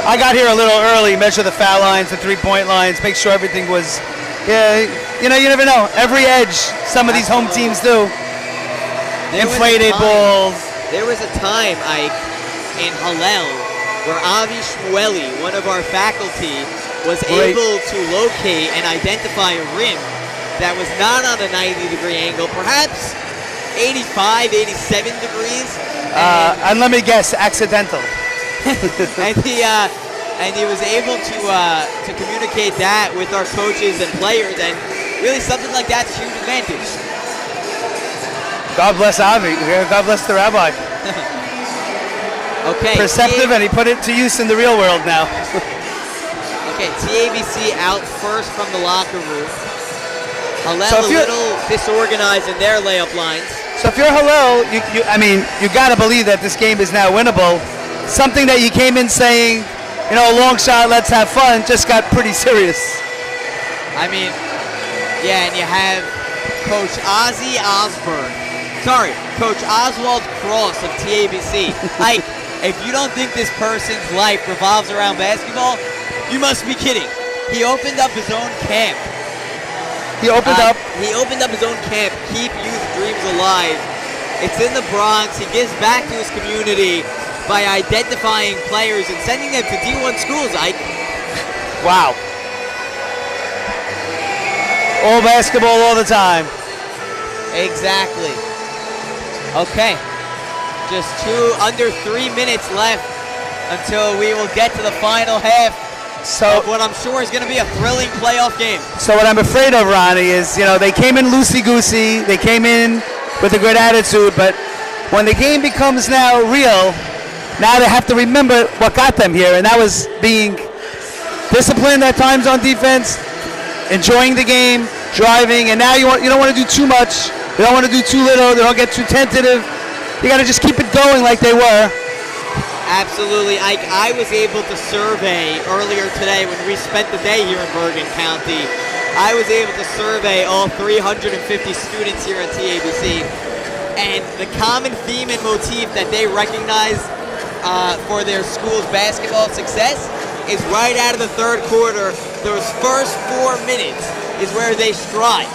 I got here a little early, measure the foul lines, the three-point lines, make sure everything was, you never know. Every edge, some of these home teams do. Inflated balls. There was a time, Ike, in Hillel where Avi Shmueli, one of our faculty, was able to locate and identify a rim that was not on a 90-degree angle, perhaps 85, 87 degrees. And let me guess, accidental. and he was able to communicate that with our coaches and players, and really something like that's a huge advantage. God bless Avi. God bless the rabbi. Okay. Perceptive, and he put it to use in the real world now. Okay, TABC out first from the locker room. Hillel So a little disorganized in their layup lines. So if you're Hillel, you got to believe that this game is now winnable. Something that you came in saying, a long shot, let's have fun, just got pretty serious. I mean, yeah, and you have Coach Coach Oswald Cross of TABC. If you don't think this person's life revolves around basketball, you must be kidding. He opened up his own camp. He opened up his own camp, Keep Youth Dreams Alive. It's in the Bronx. He gives back to his community by identifying players and sending them to D1 schools, Ike. Wow. All basketball all the time. Exactly. Okay. Just under 3 minutes left until we will get to the final half of what I'm sure is going to be a thrilling playoff game. So what I'm afraid of, Ronnie, is, they came in loosey-goosey. They came in with a good attitude, but when the game becomes now real, now they have to remember what got them here, and that was being disciplined at times on defense, enjoying the game, driving, and now you don't want to do too much. You don't want to do too little. They don't get too tentative. You got to just keep it going like they were. Absolutely. I was able to survey earlier today when we spent the day here in Bergen County. I was able to survey all 350 students here at TABC, and the common theme and motif that they recognize for their school's basketball success is right out of the third quarter. Those first 4 minutes is where they strive.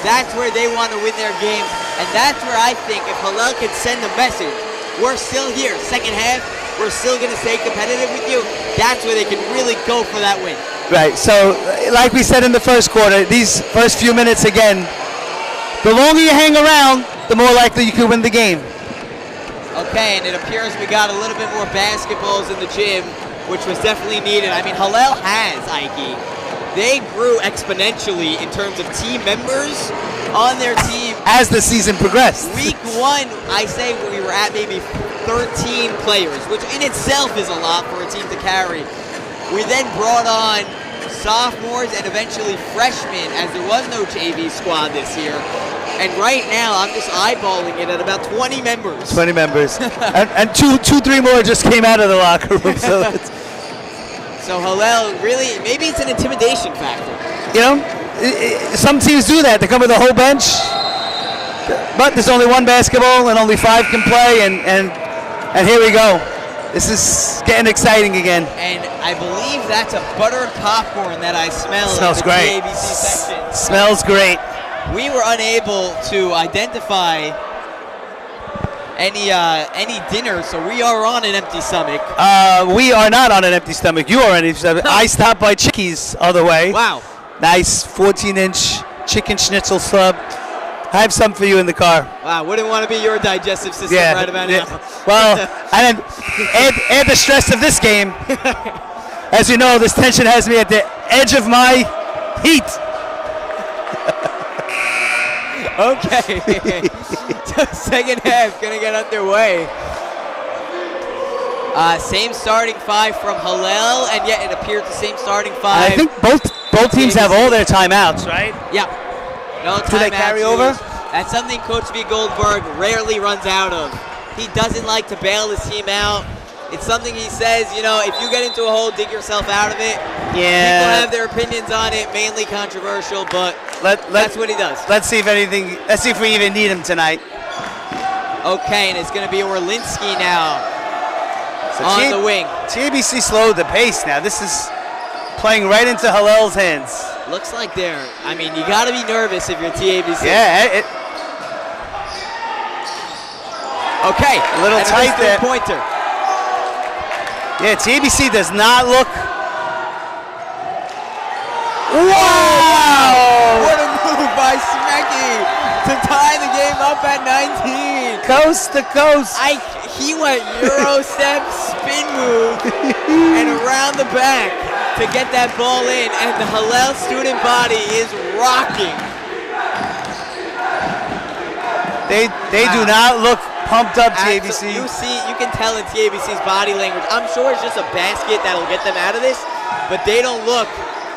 That's where they want to win their games, and that's where I think if Hillel can send a message we're still here. Second half, we're still going to stay competitive with you. That's where they can really go for that win. Right. So, like we said in the first quarter, these first few minutes again, the longer you hang around, the more likely you can win the game. Okay, and it appears we got a little bit more basketballs in the gym, which was definitely needed. I mean, Hillel has, Ike. They grew exponentially in terms of team members on their team. As the season progressed. Week 1, I say we were at maybe 13 players, which in itself is a lot for a team to carry. We then brought on sophomores and eventually freshmen, as there was no JV squad this year. And right now, I'm just eyeballing it at about 20 members. 20 members. and three more just came out of the locker room. So, so Hillel, really, maybe it's an intimidation factor. You know, some teams do that. They come with a whole bench, but there's only one basketball and only 5 can play, and here we go. This is getting exciting again. And I believe that's a buttered popcorn that I smell. Smells in the great. TABC section. Smells great. We were unable to identify any dinner, so we are on an empty stomach. We are not on an empty stomach. You are on an empty stomach. I stopped by Chickies all the way. Wow. Nice 14-inch chicken schnitzel sub. I have some for you in the car. Wow, wouldn't want to be your digestive system right about now. Well, and add the stress of this game. As you know, this tension has me at the edge of my heat. Okay. So second half gonna get underway. Same starting 5 from Hillel, and yet it appears the same starting 5. I think both teams have all their timeouts, right? Yeah. No timeouts. Do they carry over? That's something Coach V. Goldberg rarely runs out of. He doesn't like to bail his team out. It's something he says, you know, if you get into a hole, dig yourself out of it. Yeah. People have their opinions on it, mainly controversial, but that's what he does. Let's see if we even need him tonight. Okay, and it's going to be Orlinski now on the wing. TABC slowed the pace now. This is playing right into Hillel's hands. Looks like I mean, you got to be nervous if you're TABC. Yeah. Okay. A little tight there. Pointer. Yeah, TABC does not look. Wow! What a move by Smecky to tie the game up at 19. Coast to coast. He went Euro step, spin move, and around the back to get that ball in, and the Hillel student body is rocking. They do not look pumped up, TABC. You can tell in TABC's body language. I'm sure it's just a basket that'll get them out of this, but they don't look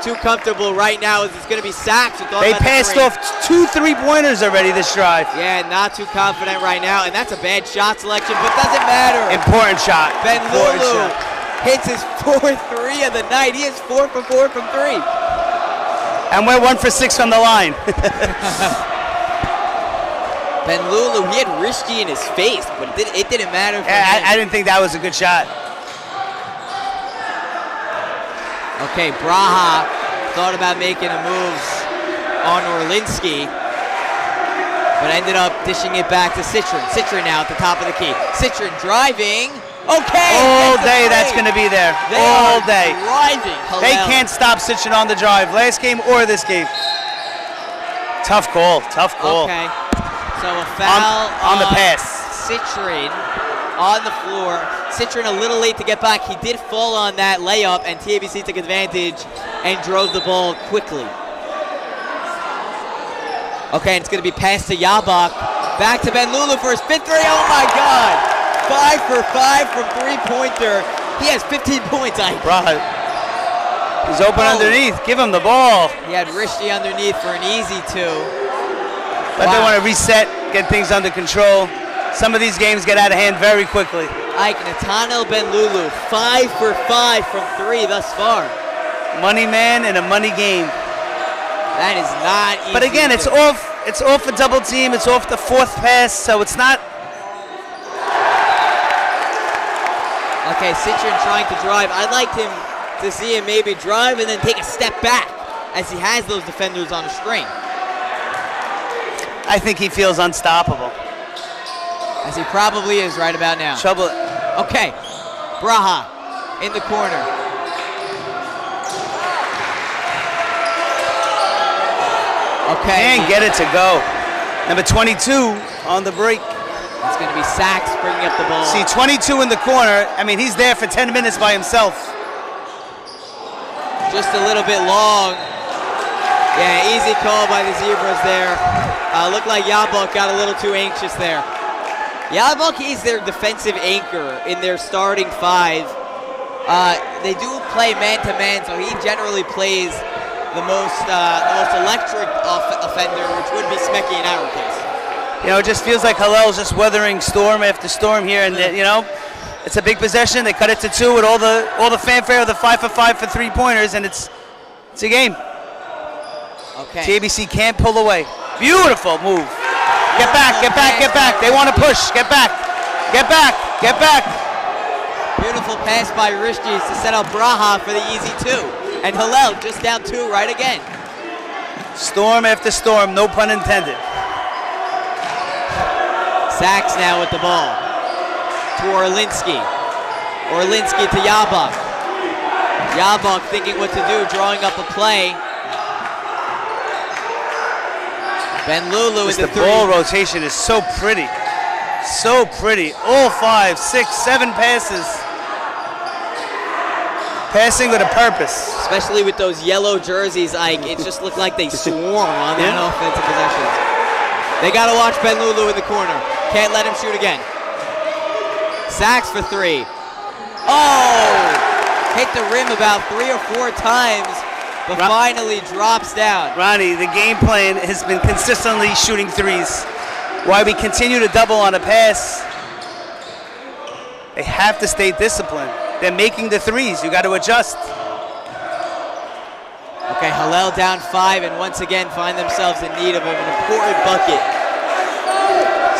too comfortable right now as it's going to be sacks. They passed off 2 3-pointers already this drive. Yeah, not too confident right now, and that's a bad shot selection, but doesn't matter. Important shot. Ben Lulu hits his 4th 3 of the night. He is 4 for 4 from 3. And we're 1 for 6 from the line. Ben Lulu, he had Rishki in his face, but it didn't matter for him. I didn't think that was a good shot. Okay, Braha thought about making a move on Orlinski, but ended up dishing it back to Citron. Citron now at the top of the key. Citron driving. Okay. All day that's going to be there. All day. Driving. They can't stop Citron on the drive. Last game or this game. Tough call. Tough call. Okay. So a foul on the pass. Citron on the floor. Citron a little late to get back. He did fall on that layup, and TABC took advantage and drove the ball quickly. Okay, and it's going to be passed to Yabak. Back to Ben Lulu for his 5th 3. Oh my God! 5 for 5 from 3-pointer. He has 15 points. Right. He's open underneath. Give him the ball. He had Rishti underneath for an easy 2. But they want to reset, get things under control. Some of these games get out of hand very quickly. Nathaniel Ben Lulu, 5 for 5 from 3 thus far. Money man in a money game. That is not easy. But again, it's off a double team. It's off the 4th pass, so it's not. Okay, Citron trying to drive. I'd like him to see him maybe drive and then take a step back as he has those defenders on a string. I think he feels unstoppable. As he probably is right about now. Trouble. Okay, Braha in the corner. Okay. Can't get it to go. Number 22 on the break. It's going to be Sachs bringing up the ball. See, 22 in the corner. I mean, he's there for 10 minutes by himself. Just a little bit long. Yeah, easy call by the Zebras there. Looked like Yabok got a little too anxious there. Yabok is their defensive anchor in their starting five. They do play man-to-man, so he generally plays the most electric offender, which would be Smecky in our case. You know, it just feels like Hillel's just weathering storm after storm here, and you know, it's a big possession. They cut it to 2 with all the fanfare of the 5 for 5 for 3-pointers, and it's a game. Okay. TABC can't pull away. Beautiful move. Get back, get back, get back. They want to push. Get back, get back, get back. Beautiful pass by Rishtis to set up Braha for the easy 2. And Hillel just down 2 right again. Storm after storm, no pun intended. Sachs now with the ball to Orlinski. Orlinski to Yabok. Yabok thinking what to do, drawing up a play. Ben Lulu in the 3. The ball rotation is so pretty. So pretty. All 5, 6, 7 passes. Passing with a purpose. Especially with those yellow jerseys, Ike. It just looked like they swarm on that offensive possessions. They got to watch Ben Lulu in the corner. Can't let him shoot again. Sachs for 3. Oh! Hit the rim about 3 or 4 times, but finally drops down. Ronnie, the game plan has been consistently shooting 3s. Why we continue to double on a pass, they have to stay disciplined. They're making the 3s. You got to adjust. Okay, Hillel down 5 and once again find themselves in need of an important bucket.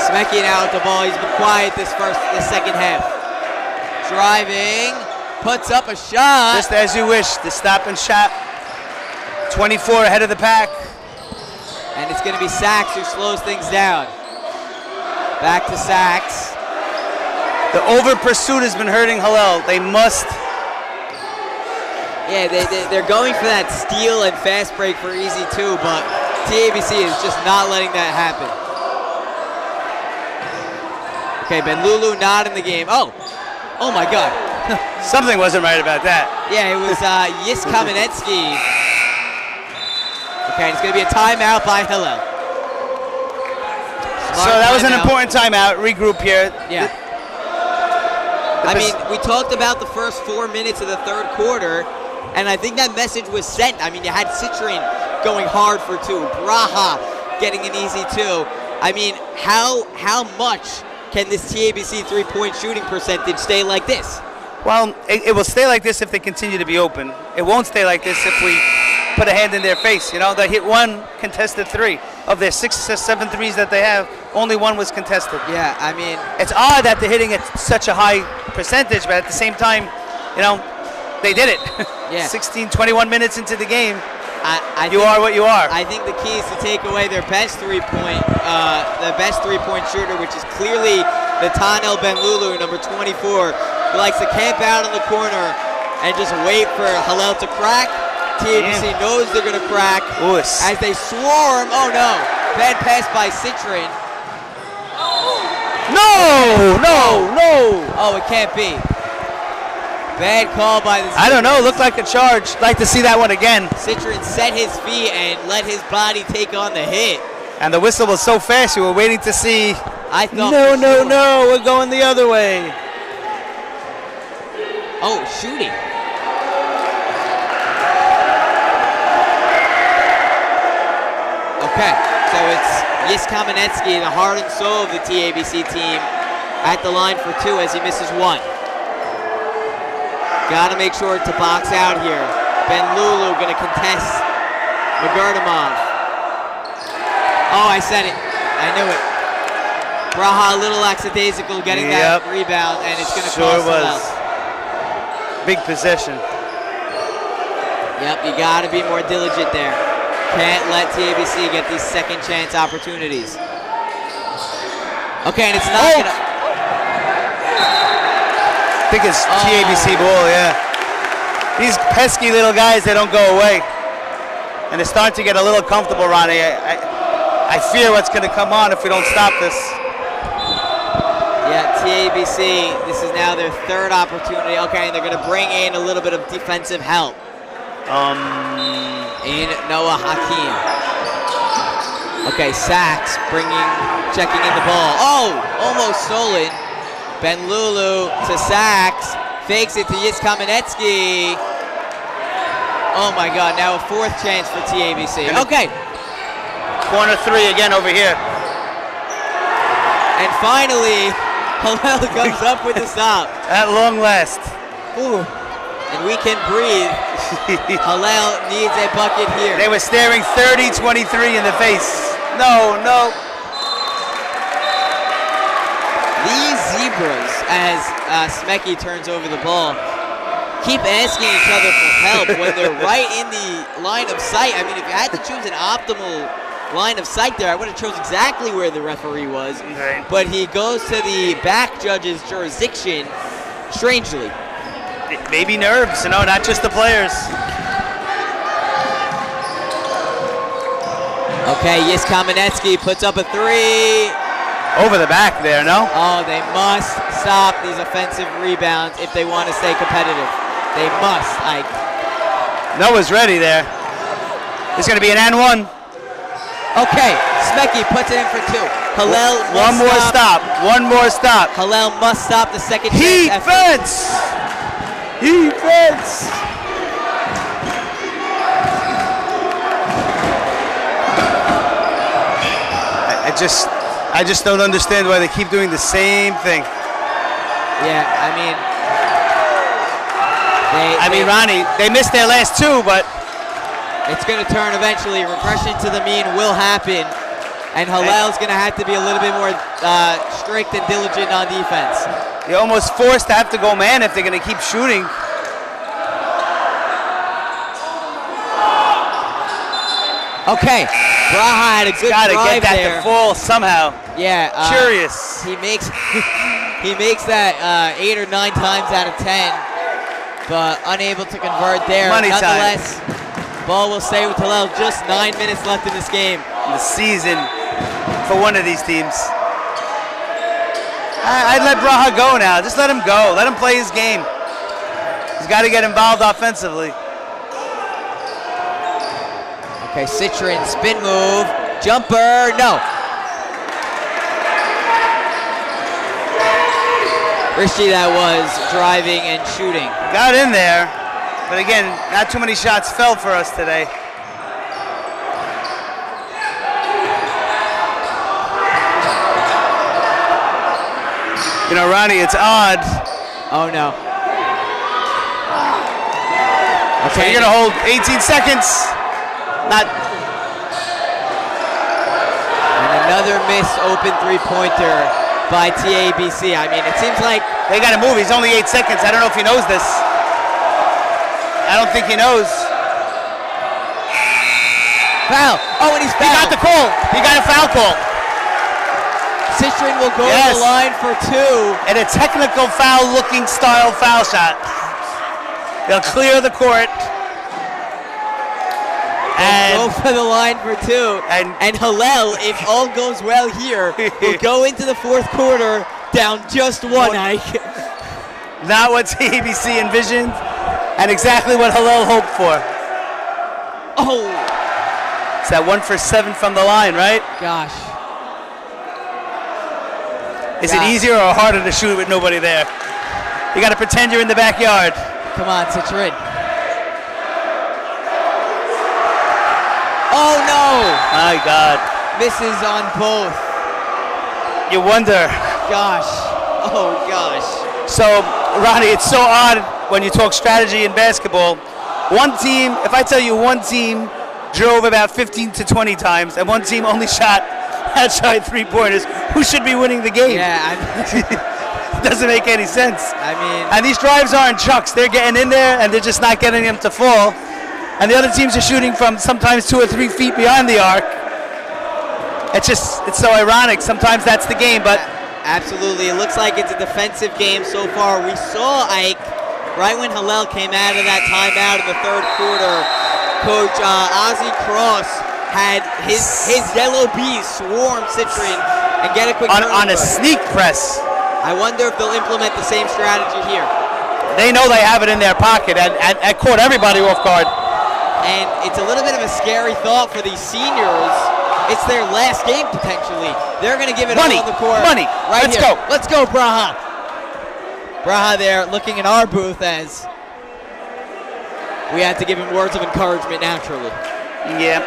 Smecky now with the ball. He's been quiet this second half. Driving, puts up a shot. Just as you wish, the stop and shot. 24 ahead of the pack. And it's going to be Sachs who slows things down. Back to Sachs. The over pursuit has been hurting Hillel. They must. Yeah, they're going for that steal and fast break for easy 2, but TABC is just not letting that happen. Okay, Ben Lulu not in the game. Oh my God. Something wasn't right about that. Yeah, it was Yis Kamenetsky. Okay, it's going to be a timeout by Hillel. So that was an important timeout. Regroup here. Yeah. I mean, we talked about the first 4 minutes of the third quarter, and I think that message was sent. I mean, you had Citrin going hard for 2, Braha getting an easy 2. I mean, how much can this TABC 3-point shooting percentage stay like this? Well, it will stay like this if they continue to be open. It won't stay like this if we put a hand in their face. You know, they hit 1 contested 3. Of their 6 or 7 threes that they have, only 1 was contested. Yeah, I mean, it's odd that they're hitting at such a high percentage, but at the same time, you know, they did it. Yeah. 16, 21 minutes into the game. You are what you are. I think the key is to take away their best 3-point, shooter, which is clearly the Tanel Ben Lulu, number 24, who likes to camp out in the corner and just wait for Hillel to crack. TABC knows they're going to crack as they swarm. Oh no, bad pass by Citrin. No. Oh, it can't be. Bad call by the Citrins. I don't know, looked like a charge. Like to see that one again. Citrin set his feet and let his body take on the hit. And the whistle was so fast, you were waiting to see. I thought No, we're going the other way. Oh, shooting. Okay, so it's Yis Kamenetsky, the heart and soul of the TABC team, at the line for 2 as he misses 1. Got to make sure to box out here. Ben Lulu going to contest Magardimov. Oh, I said it. I knew it. Braha a little lackadaisical getting that rebound, and it's going to cost him out. Big possession. Yep, you got to be more diligent there. Can't let TABC get these second chance opportunities. Okay, and it's not Oh. gonna. I think it's TABC ball, yeah. These pesky little guys, they don't go away. And they're starting to get a little comfortable, Ronnie. I fear what's going to come on if we don't stop this. Yeah, TABC, this is now their third opportunity. Okay, and they're going to bring in a little bit of defensive help. In Noah Hakeem. Okay, Sachs checking in the ball. Oh, almost stolen. Ben Lulu to Sachs. Fakes it to Yis Kamenetsky. Oh my God, now a fourth chance for TABC. Okay. Corner 3 again over here. And finally, Hillel comes up with the stop. At long last. Ooh. And we can breathe. Hillel needs a bucket here. They were staring 30-23 in the face. No. These Zebras, as Smecky turns over the ball, keep asking each other for help when they're right in the line of sight. I mean, if you had to choose an optimal line of sight there, I would have chose exactly where the referee was. Right. But he goes to the back judge's jurisdiction, strangely. Maybe nerves, not just the players. Okay, Yis Kamenetsky puts up a 3. Over the back there, no? Oh, they must stop these offensive rebounds if they want to stay competitive. They must, Ike. Noah's ready there. It's going to be an and 1. Okay, Smecky puts it in for 2. Hillel must One more stop. One more stop. Hillel must stop the second chance effort. Defense! I just don't understand why they keep doing the same thing. Yeah, I mean, Ronnie, they missed their last 2, but it's going to turn eventually. Regression to the mean will happen, and Hillel's going to have to be a little bit more strict and diligent on defense. you're almost forced to have to go man if they're going to keep shooting. Okay, Braha had a good Got to drive get that there. to fall somehow. Yeah, Curious. He makes that 8 or 9 times out of 10, but unable to convert there. Money time. Nonetheless, ball will stay with Hillel. Just 9 minutes left in this game. In the season for one of these teams. I'd let Braha go now. Just let him go. Let him play his game. He's got to get involved offensively. Okay, Citron, spin move, jumper, no. Risky that was, driving and shooting. Got in there, but again, not too many shots fell for us today. Ronnie, it's odd. Oh no. So you're gonna hold 18 seconds. Not. And another missed open three-pointer by TABC. I mean, it seems like they got to move. He's only 8 seconds. I don't know if he knows this. I don't think he knows. Foul. Oh, and he's fouled. He got the call. He got a foul call. Citron will go to the line for 2. And a technical foul-looking style foul shot. They'll clear the court. And go for the line for 2. And Hillel, if all goes well here, will go into the fourth quarter down just 1, Ike. Not what TABC envisioned, and exactly what Hillel hoped for. Oh. It's that 1 for 7 from the line, right? Gosh. Is it easier or harder to shoot with nobody there? You got to pretend you're in the backyard. Come on, Citron. Oh no! My God. Misses on both. You wonder. Gosh. Oh gosh. So, Ronnie, it's so odd when you talk strategy in basketball. One team, if I tell you one team drove about 15 to 20 times and one team only shot outside 3-pointers, who should be winning the game? Yeah, doesn't make any sense. I mean, and these drives aren't chucks. They're getting in there and they're just not getting them to fall. And the other teams are shooting from sometimes 2 or 3 feet behind the arc. It's so ironic. Sometimes that's the game, but Absolutely. It looks like it's a defensive game so far. We saw Ike, right when Hillel came out of that timeout in the third quarter, Coach Ozzie Cross had his yellow bees swarm Citron and get a quick on a sneak press. I wonder if they'll implement the same strategy here. They know they have it in their pocket and caught everybody off guard. And it's a little bit of a scary thought for these seniors. It's their last game potentially. They're going to give it all on the court. Money. Right Let's here. go. Let's go, Braha. Braha there looking in our booth as we had to give him words of encouragement naturally. Yeah.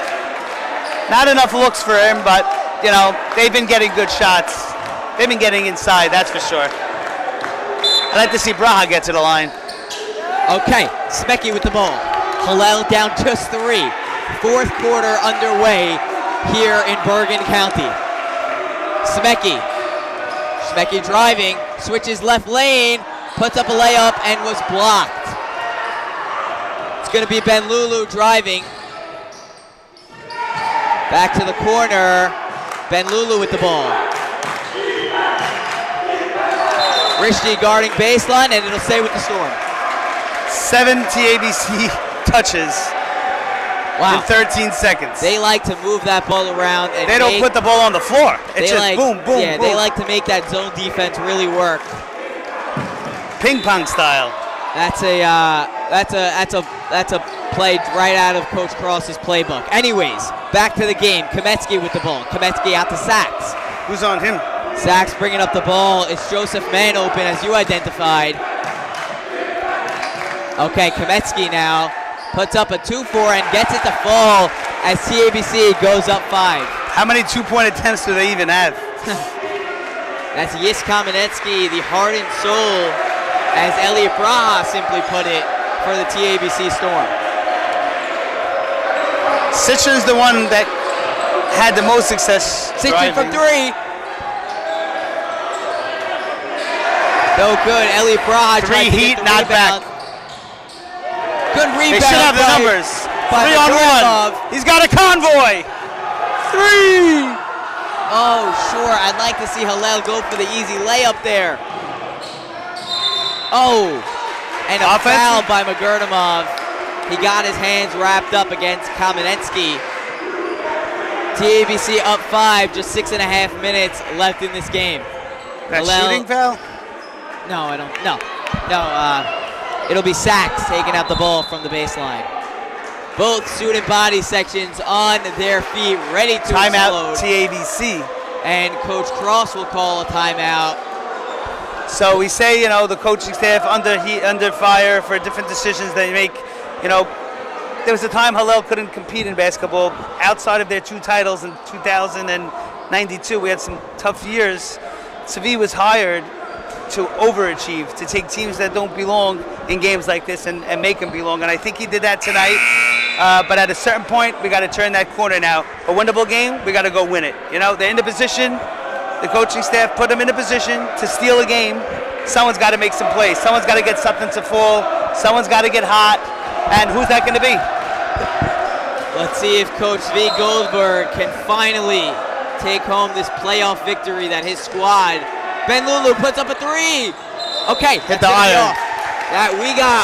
Not enough looks for him, but, you know, they've been getting good shots. They've been getting inside, that's for sure. I'd like to see Braha get to the line. Okay, Smecky with the ball. Hillel down just 3. Fourth quarter underway here in Bergen County. Smecky driving, switches left lane, puts up a layup and was blocked. It's going to be Ben Lulu driving. Back to the corner. Ben Lulu with the ball. Rishdi guarding baseline, and it'll stay with the Storm. 7 TABC touches in 13 seconds. They like to move that ball around. And they don't put the ball on the floor. It's just like, boom, boom, yeah, boom. they like to make that zone defense really work. Ping pong style. That's a play right out of Coach Cross's playbook. Anyways, back to the game. Kametsky with the ball. Kametsky out to Sachs. Who's on him? Sachs bringing up the ball. It's Joseph Mann open, as you identified. Okay, Kametsky now puts up a 2-4 and gets it to fall as TABC goes up 5. How many two-point attempts do they even have? That's Yis Kamenetsky, the heart and soul, as Elliot Braha simply put it, for the TABC Storm. Citron's the one that had the most success. Citron from 3. No good. Elliot Braha tried to heat, get the not rebound. back. Good rebound. They should have the numbers. 3 on 1. He's got a convoy. 3. Oh, sure. I'd like to see Hillel go for the easy layup there. Oh, and a foul by Magurdamov. He got his hands wrapped up against Kamenetsky. TABC up 5, just 6.5 minutes left in this game. That shooting foul? No, I don't. No. It'll be Sachs taking out the ball from the baseline. Both student body sections on their feet, ready to timeout. explode. TABC. And Coach Cross will call a timeout. So we say, you know, the coaching staff under fire for different decisions they make. You know, there was a time Hillel couldn't compete in basketball outside of their 2 titles in 2000 and 92. We had some tough years. Savi was hired to overachieve, to take teams that don't belong in games like this and make them belong. And I think he did that tonight. But at a certain point, we got to turn that corner now. A winnable game, we got to go win it. You know, they're in the position. The coaching staff put them in a position to steal a game. Someone's got to make some plays. Someone's got to get something to fall. Someone's got to get hot. And who's that going to be? Let's see if Coach V. Goldberg can finally take home this playoff victory that his squad. Ben Lulu puts up a 3. Okay, hit the iron.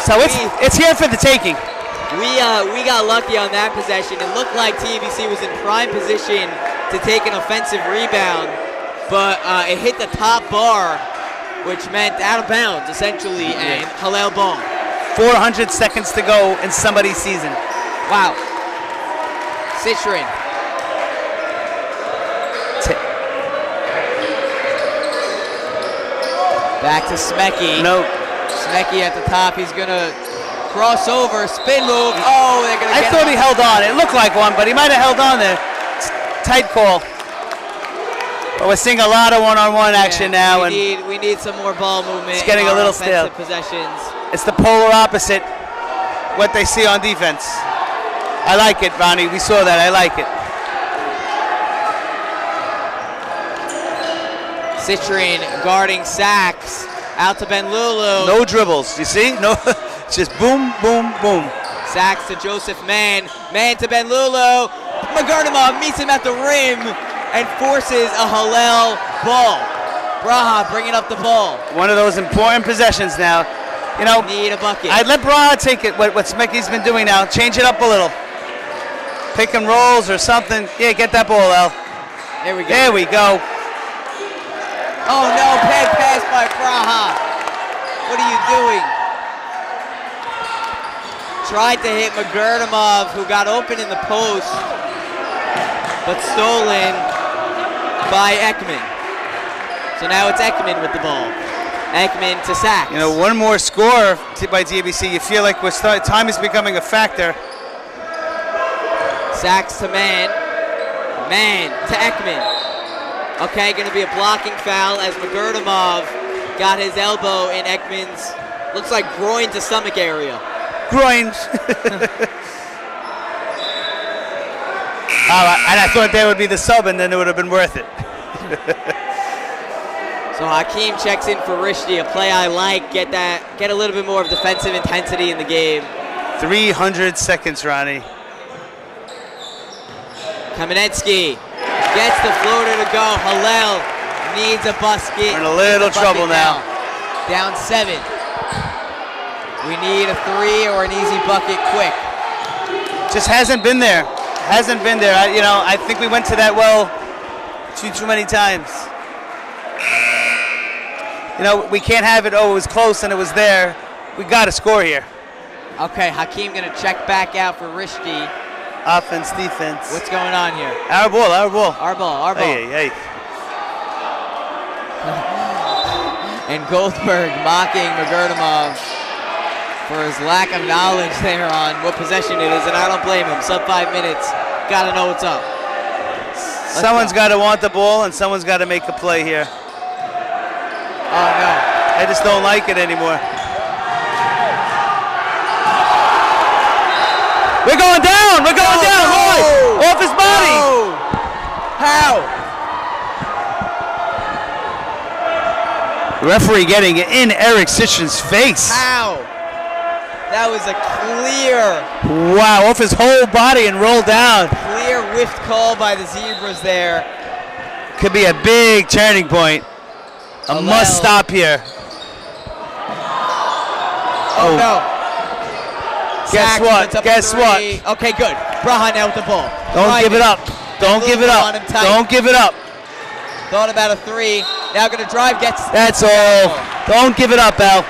So it's here for the taking. We got lucky on that possession. It looked like TABC was in prime position to take an offensive rebound, but it hit the top bar, which meant out of bounds essentially, and Hillel ball. 400 seconds to go in somebody's season. Wow. Citron. Back to Smecky. No. Smecky at the top. He's going to cross over, spin move. Oh, they're going to I thought he held on. It looked like one, but he might have held on there. Tight call. But we're seeing a lot of one-on-one action now. We need some more ball movement. It's getting a little stale. Possessions. It's the polar opposite what they see on defense. I like it, Ronnie. We saw that. I like it. Citron guarding Sachs. Out to Ben Lulu. No dribbles. You see? No. It's just boom, boom, boom. Sachs to Joseph Mann. Mann to Ben Lulu. Magurdamov meets him at the rim. and forces a Hillel ball. Braha bringing up the ball. One of those important possessions now. You know, Need a bucket. I'd let Braha take it, what Smickey's been doing now. Change it up a little. Pick and rolls or something. Yeah, get that ball, Al. There we go. There we go. Oh no, bad pass by Braha. What are you doing? Tried to hit McGurdimov, who got open in the post, but stolen by Ekman. So now it's Ekman with the ball. Ekman to Sachs. You know, one more score by TABC. You feel like time is becoming a factor. Sachs to Man. Man to Ekman. Okay, going to be a blocking foul as McGurdimov got his elbow in Ekman's, looks like groin to stomach area. Groins. And I thought there would be the sub, and then it would have been worth it. So Hakeem checks in for Rishdi, a play I like. Get a little bit more of defensive intensity in the game. 300 seconds, Ronnie. Kamenetsky gets the floater to go. Hillel needs a basket. We're in a little trouble now. Down 7. We need a 3 or an easy bucket quick. Just hasn't been there. Hasn't been there. I think we went to that well too many times. We can't have it, it was close and it was there. We got to score here. Okay, Hakeem going to check back out for Rishdi. Offense, defense. What's going on here? Our ball. Our ball. Hey. And Goldberg mocking McGurdimov for his lack of knowledge there on what possession it is, and I don't blame him. Sub 5 minutes, gotta know what's up. Someone's got to want the ball, and someone's got to make a play here. Oh no. I just don't like it anymore. We're going down! We're going down! Roy! Off his body! No. How? Referee getting in Eric Sitchin's face. How? That was a clear. Wow, off his whole body and rolled down. Clear whiffed call by the Zebras there. Could be a big turning point. A must stop here. Oh no. Guess what? Guess what? Okay, good. Braha now with the ball. Don't give it up. Don't give it up. Don't give it up. Thought about a 3. Now going to drive, gets. That's all. Don't give it up, Al.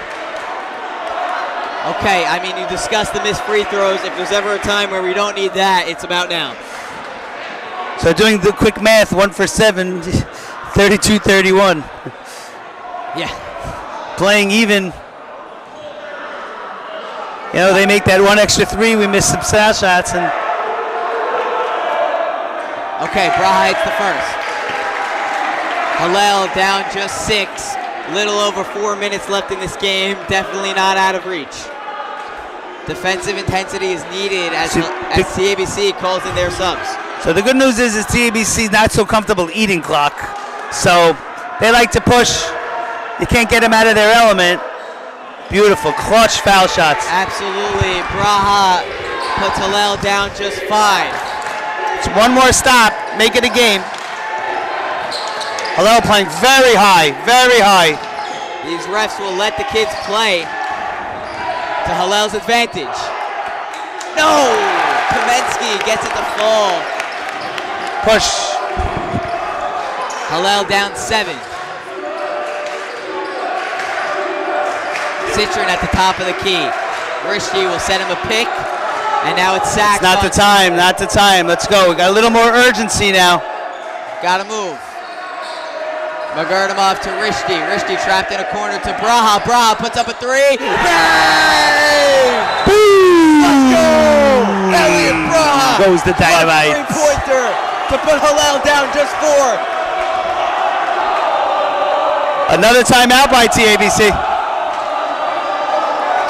Okay, I mean, you discussed the missed free throws. If there's ever a time where we don't need that, it's about now. So doing the quick math, 1 for 7, 32-31. Yeah. Playing even. They make that one extra 3. We missed some foul shots. And okay, Braha hits the first. Hillel down just 6. Little over 4 minutes left in this game. Definitely not out of reach. Defensive intensity is needed as TABC calls in their subs. So the good news is TABC not so comfortable eating clock. So they like to push. You can't get them out of their element. Beautiful, clutch foul shots. Absolutely. Braha puts Hillel down just 5. It's one more stop. Make it a game. Hillel playing very high, very high. These refs will let the kids play to Hillel's advantage. No! Kamensky gets it to fall. Push. Hillel down 7. Citron at the top of the key. Rishdi will set him a pick, and now it's Sachs. Not the time, not the time. Let's go. We got a little more urgency now. Gotta move. McGurdimov to Rishdi. Rishdi trapped in a corner to Braha. Braha puts up a 3. Bang! Let's go! Elliot Braha goes the dynamite. 3-pointer to put Hillel down just 4. Another timeout by TABC.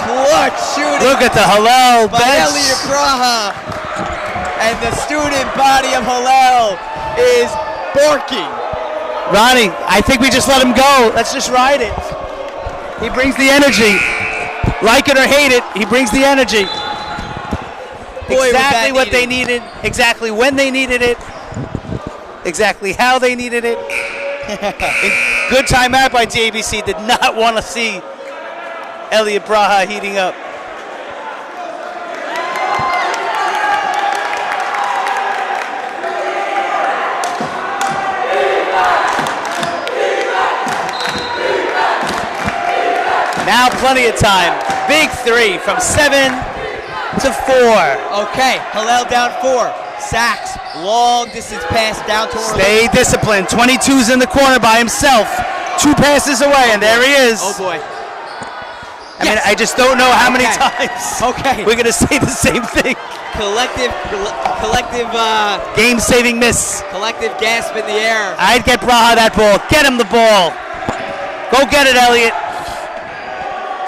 Clutch shooting. Look at the Hillel by bench. Elliot Braha. And the student body of Hillel is barking. Ronnie, I think we just let him go. Let's just ride it. He brings the energy. Like it or hate it, he brings the energy. Boy, exactly what they needed, exactly when they needed it. exactly how they needed it. Good timeout by TABC. Did not want to see Elliot Braha heating up. Now plenty of time. Big three from 7 to 4. Okay, Hillel down 4. Sachs, long distance pass down to Orlando. Stay disciplined. 22's in the corner by himself. 2 passes away, and there he is. Oh boy. I mean, I just don't know how many times Okay. we're going to say the same thing. Collective Game-saving miss. collective gasp in the air. I'd get Braha that ball. Get him the ball. Go get it, Elliot.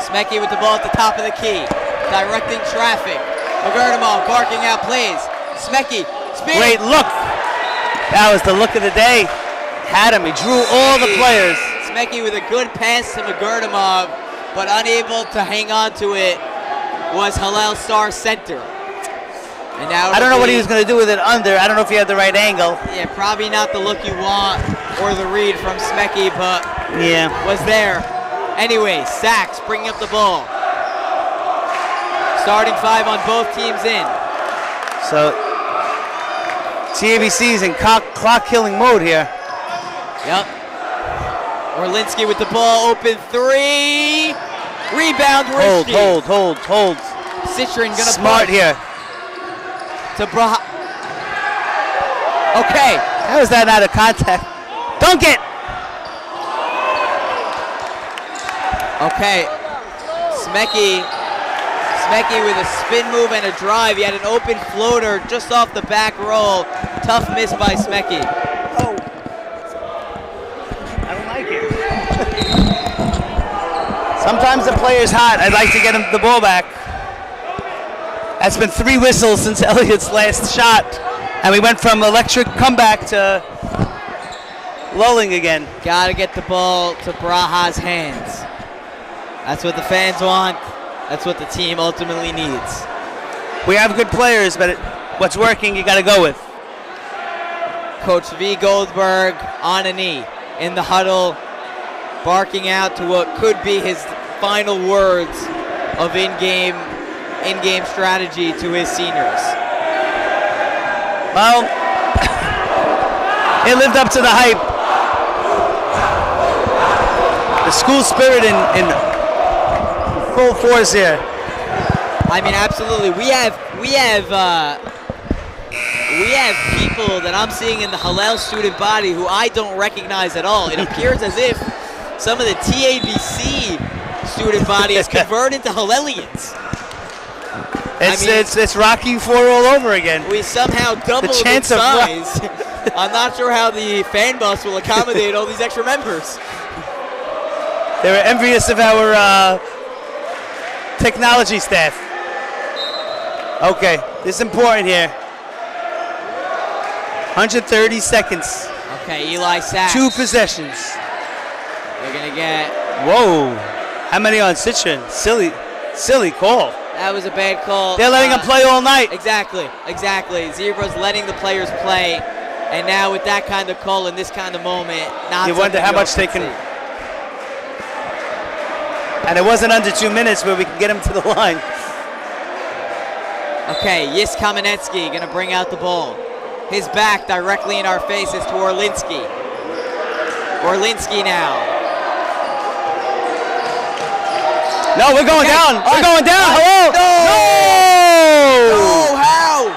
Smecky with the ball at the top of the key, directing traffic. Magurdimov barking out plays. Smecky, speed. Great look. That was the look of the day. Had him. He drew all the players. Smecky with a good pass to Magurdimov, but unable to hang on to it was Hillel star center. And now I don't know what he was going to do with it under. I don't know if he had the right angle. Yeah, probably not the look you want or the read from Smecky, but Yeah. was there. Anyway, Sachs bringing up the ball. Starting 5 on both teams in. So TABC's in clock-killing mode here. Yep. Orlinsky with the ball, open 3. Rebound, Risky. Hold. Citron gonna Smart push here. to Braha. Okay. How is that out of contact? Dunk it! Okay. Smecky with a spin move and a drive. He had an open floater just off the back roll. Tough miss by Smecky. Oh. I don't like it. Sometimes the player's hot. I'd like to get him the ball back. That's been 3 whistles since Elliott's last shot. And we went from electric comeback to lulling again. Gotta get the ball to Braha's hands. That's what the fans want. That's what the team ultimately needs. We have good players, but what's working, you got to go with. Coach V. Goldberg on a knee in the huddle, barking out to what could be his final words of in-game strategy to his seniors. Well, it lived up to the hype. The school spirit in full force here. I mean, absolutely. We have people that I'm seeing in the Hillel student body who I don't recognize at all. It appears as if some of the TABC student body has converted to Hillelians. It's Rocky 4 all over again. We somehow doubled in size. I'm not sure how the fan bus will accommodate all these extra members. They were envious of our technology staff. Okay, this is important here. 130 seconds. Okay, Eli Sachs. 2 possessions. They're gonna get. Whoa! How many on Citron? Silly call. That was a bad call. They're letting them play all night. Exactly. Zebra's letting the players play, and now with that kind of call in this kind of moment, not. You wonder how much they can. And it wasn't under 2 minutes where we can get him to the line. Okay, Yis Kamenetsky gonna bring out the ball. His back directly in our faces to Orlinsky. Orlinsky now. No, we're going down. We're going down. Hello. No! How?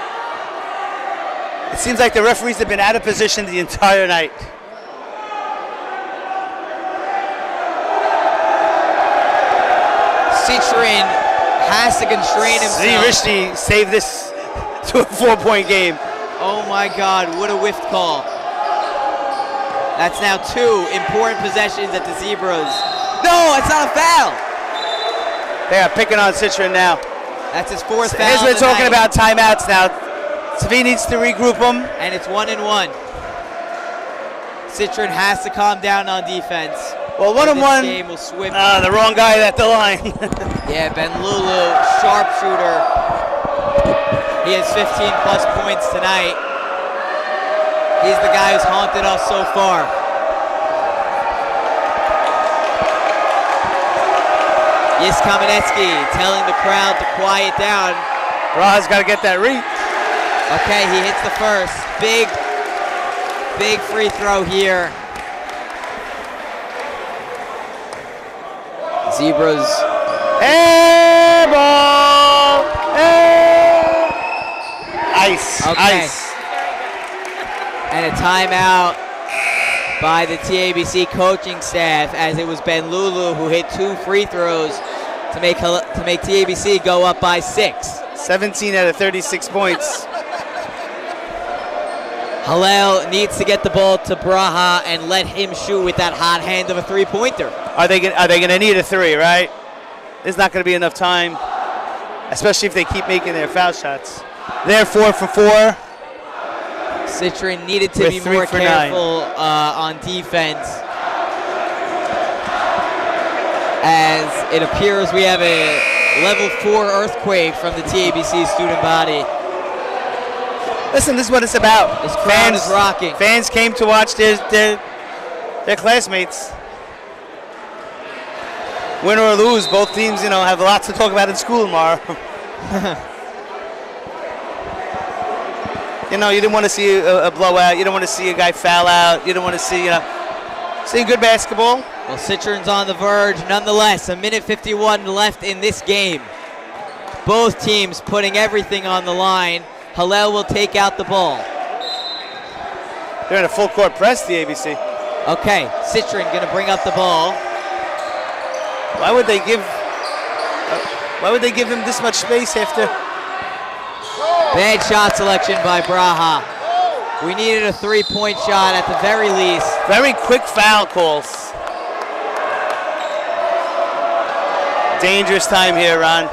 It seems like the referees have been out of position the entire night. Citron has to constrain himself. Rishdi saved this to a 4-point game. Oh my God, what a whiffed call. That's now 2 important possessions at the Zebras. No, it's not a foul. They are picking on Citron now. That's his 4th foul. As we're talking about timeouts now, Svi needs to regroup them. And it's 1-1. Citron has to calm down on defense. Well, 1-1. Game will swim. The wrong guy at the line. Yeah, Ben Lulu, sharpshooter. He has 15 plus points tonight. He's the guy who's haunted us so far. Yes, Kamenetsky telling the crowd to quiet down. Braha's got to get that read. Okay, he hits the first. Big free throw here. Zebras. Air ball! Air! Ice. Okay. Ice. And a timeout by the TABC coaching staff, as it was Ben Lulu who hit 2 free throws to make TABC go up by 6. 17 out of 36 points. Hillel needs to get the ball to Braha and let him shoot with that hot hand of a three-pointer. Are they gonna need a 3, right? There's not gonna be enough time, especially if they keep making their foul shots. They're 4 for 4. Citron needed to We're be 3 more for careful on defense, as it appears we have a level 4 earthquake from the TABC student body. Listen, this is what it's about. This crowd is rocking. Fans came to watch their classmates. Win or lose, both teams, have lots to talk about in school tomorrow. You didn't want to see a blowout. You didn't want to see a guy foul out. You didn't want to see, see good basketball. Well, Citron's on the verge nonetheless. 1:51 left in this game. Both teams putting everything on the line. Hillel will take out the ball. They're in a full court press, the ABC. Okay, Citron gonna bring up the ball. Why would they give him this much space after? Bad shot selection by Braha. We needed a 3-point shot at the very least. Very quick foul calls. Dangerous time here, Ron.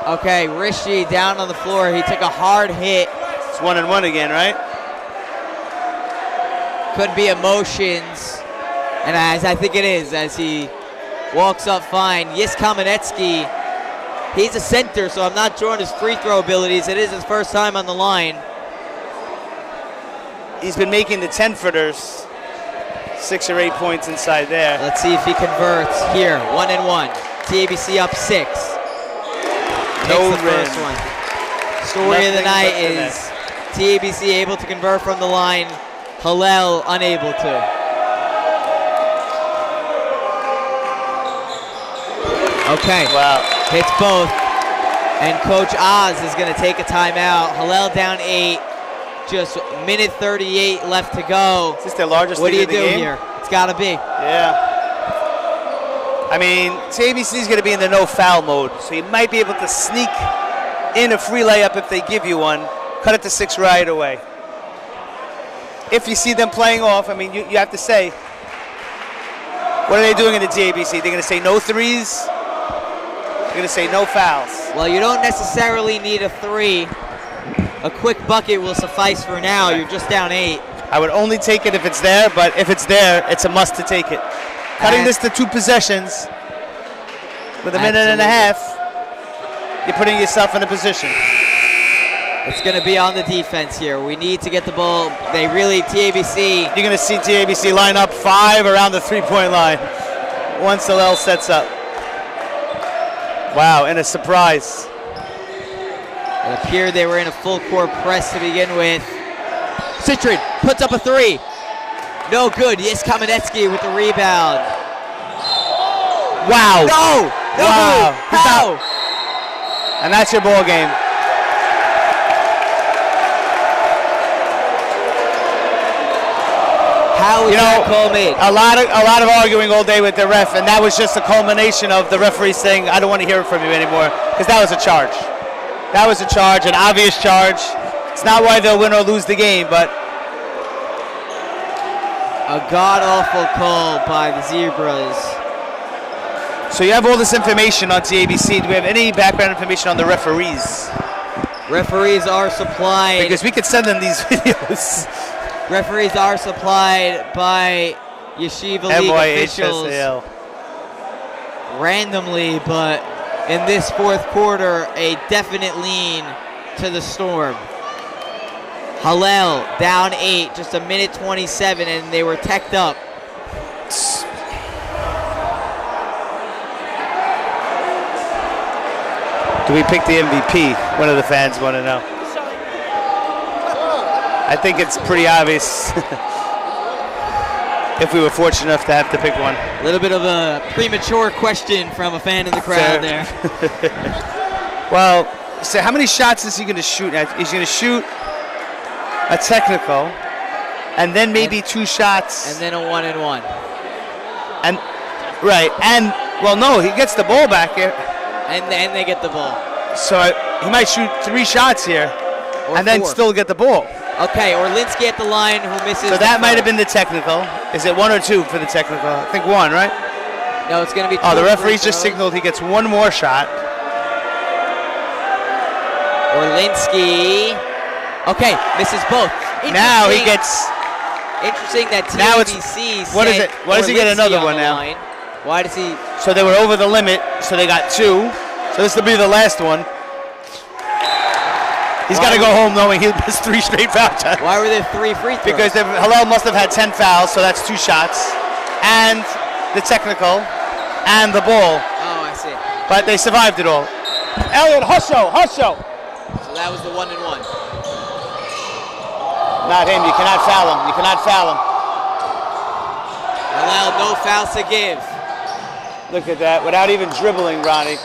Okay, Rishi down on the floor. He took a hard hit. It's 1-1 again, right? Could be emotions. And as I think it is, as he walks up fine. Yes, Kamenetsky. He's a center, so I'm not sure on his free throw abilities. It is his first time on the line. He's been making the 10-footers. 6 or 8 points inside there. Let's see if he converts here. 1-1. TABC up 6. No Takes the first one. Story of the night is TABC able to convert from the line. Hillel unable to. Okay. Wow. Hits both. And Coach Oz is going to take a timeout. Hillel down 8. Just minute 38 left to go. Is this their largest What do lead you of the do game? here? It's got to be. Yeah. I mean, TABC is going to be in the no foul mode, so you might be able to sneak in a free layup if they give you one. Cut it to 6 right away. If you see them playing off, I mean, you have to say, what are they doing in the TABC? They're going to say no threes. They're going to say no fouls. Well, you don't necessarily need a 3. A quick bucket will suffice for now. You're just down 8. I would only take it if it's there, but if it's there, it's a must to take it. Cutting this to 2 possessions with a minute and a half, you're putting yourself in a position. It's going to be on the defense here. We need to get the ball. They really, TABC. You're going to see TABC line up 5 around the 3-point line once Hillel sets up. Wow, and a surprise. It appeared they were in a full court press to begin with. Citron puts up a 3. No good. Yes, Kamenetsky with the rebound. Wow. No! No! Wow. How? And that's your ball game. How is that call made? A lot of arguing all day with the ref, and that was just a culmination of the referee saying, I don't want to hear it from you anymore, because that was a charge. That was a charge, an obvious charge. It's not why they'll win or lose the game, but a god-awful call by the Zebras. So you have all this information on TABC. Do we have any background information on the referees? Referees are supplied. Because we could send them these videos. Referees are supplied by Yeshiva League officials randomly, but in this fourth quarter, a definite lean to the Storm. Hillel down 8, just a minute 27, and they were teched up. Do we pick the MVP? One of the fans want to know. I think it's pretty obvious if we were fortunate enough to have to pick one. A little bit of a premature question from a fan in the crowd there. Well, so how many shots is he going to shoot? He's going to shoot a technical, and then maybe 2 shots. And then a 1-and-1. And right, and well, no, he gets the ball back here. And then they get the ball. So he might shoot 3 shots here, Or and then 4. still get the ball. Okay, Orlinsky at the line who misses. So that might have been the technical. Is it 1 or 2 for the technical? I think 1, right? No, it's going to be 2. Oh, the referee's free just throws. signaled he gets 1 more shot. Orlinsky. Okay, misses both. Now he gets. Interesting that Now it's- TABC what is sent it? Why does he get Orlinsky another on one the now? line. Why does he? So they were over the limit, so they got 2. So this will be the last one. He's got to go home knowing he missed 3 straight foul shots. Why were there 3 free throws? Because Hillel must have had 10 fouls, so that's 2 shots, and the technical, and the ball. Oh, I see. But they survived it all. Elliot, hustle. So that was the 1-and-1. Not him. You cannot foul him. You cannot foul him. Hillel, no fouls to give. Look at that. Without even dribbling, Ronnie.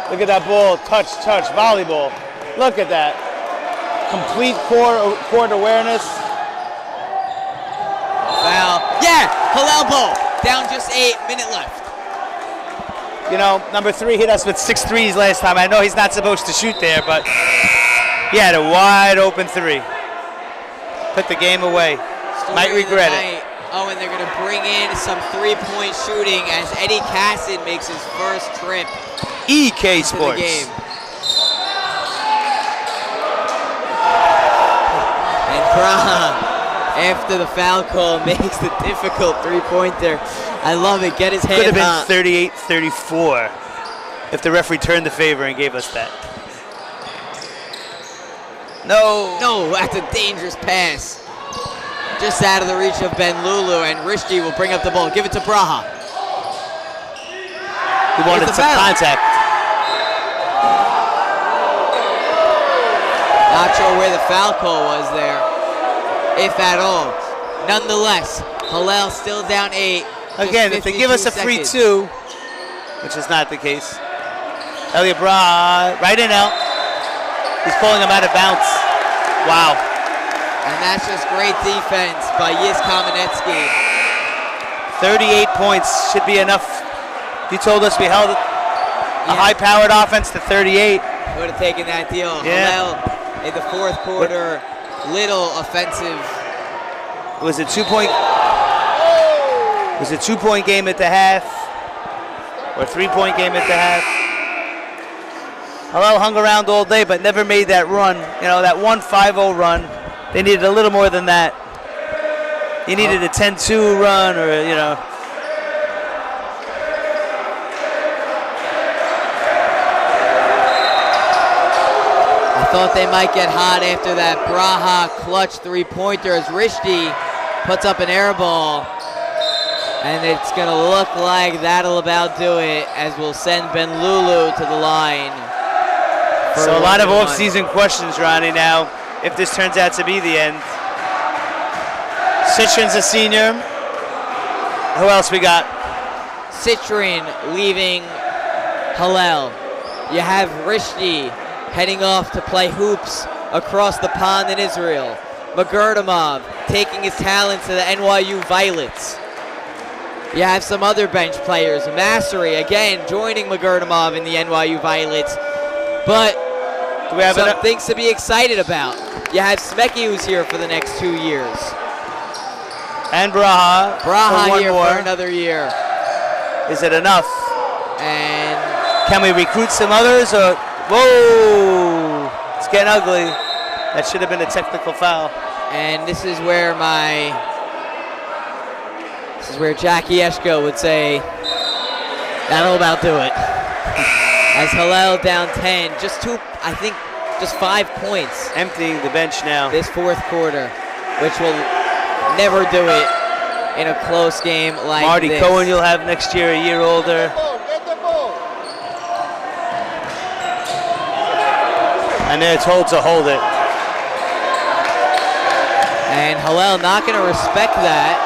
Look at that ball. Touch, volleyball. Look at that. Complete court awareness. Foul. Yeah, Hillel ball. Down just 8, minute left. You know, number 3 hit us with 6 threes last time. I know he's not supposed to shoot there, but he had a wide open 3. Put the game away. Might regret it. Oh, and they're going to bring in some 3-point shooting as Eddie Casson makes his first trip EK to the Sports. game. And Braha, after the foul call, makes the difficult 3-pointer. I love it. Get his hand Could have hot. been 38-34 if the referee turned the favor and gave us that. No. No, that's a dangerous pass. Just out of the reach of Ben Lulu, and Rishdi will bring up the ball. Give it to Braha. He wanted It's a some foul. contact. Not sure where the foul call was there, if at all. Nonetheless, Hillel still down 8. Again, if they give us a free 2, which is not the case, Elliot Braha, right in out. He's pulling him out of bounds. Wow. And that's just great defense by Yiz Kamenetsky. 38 points should be enough. You told us we held a high-powered offense to 38. Would have taken that deal. Yeah. Hillel in the 4th quarter, little offensive. It was a 2-point. It was a 2-point game at the half, or 3-point game at the half. Hillel hung around all day, but never made that run. You know, that 1-5-0 run. They needed a little more than that. You needed a 10-2 run, or you know. I thought they might get hot after that Braha clutch 3-pointer as Rishdi puts up an air ball. And it's going to look like that'll about do it as we'll send Ben Lulu to the line. So a lot of 1-and-1. off-season questions, Ronnie, now, if this turns out to be the end. Citron's a senior. Who else we got? Citron leaving Hillel. You have Rishdi heading off to play hoops across the pond in Israel. Magurdamov taking his talents to the NYU Violets. You have some other bench players. Massery, again, joining Magurdamov in the NYU Violets. But Do we have some enough? things to be excited about. You have Smekey, who's here for the next 2 years. And Braha. for Braha one here more. for another year. Is it enough? And Can we recruit some others? Or whoa, it's getting ugly. That should have been a technical foul. this is where Jackie Eshko would say, that'll about do it. As Hillel down 10, just just 5 points. Emptying the bench now. This fourth quarter, which will never do it in a close game like Marty this. Cohen you'll have next year, a year older. And they're told to hold it. And Hillel not going to respect that.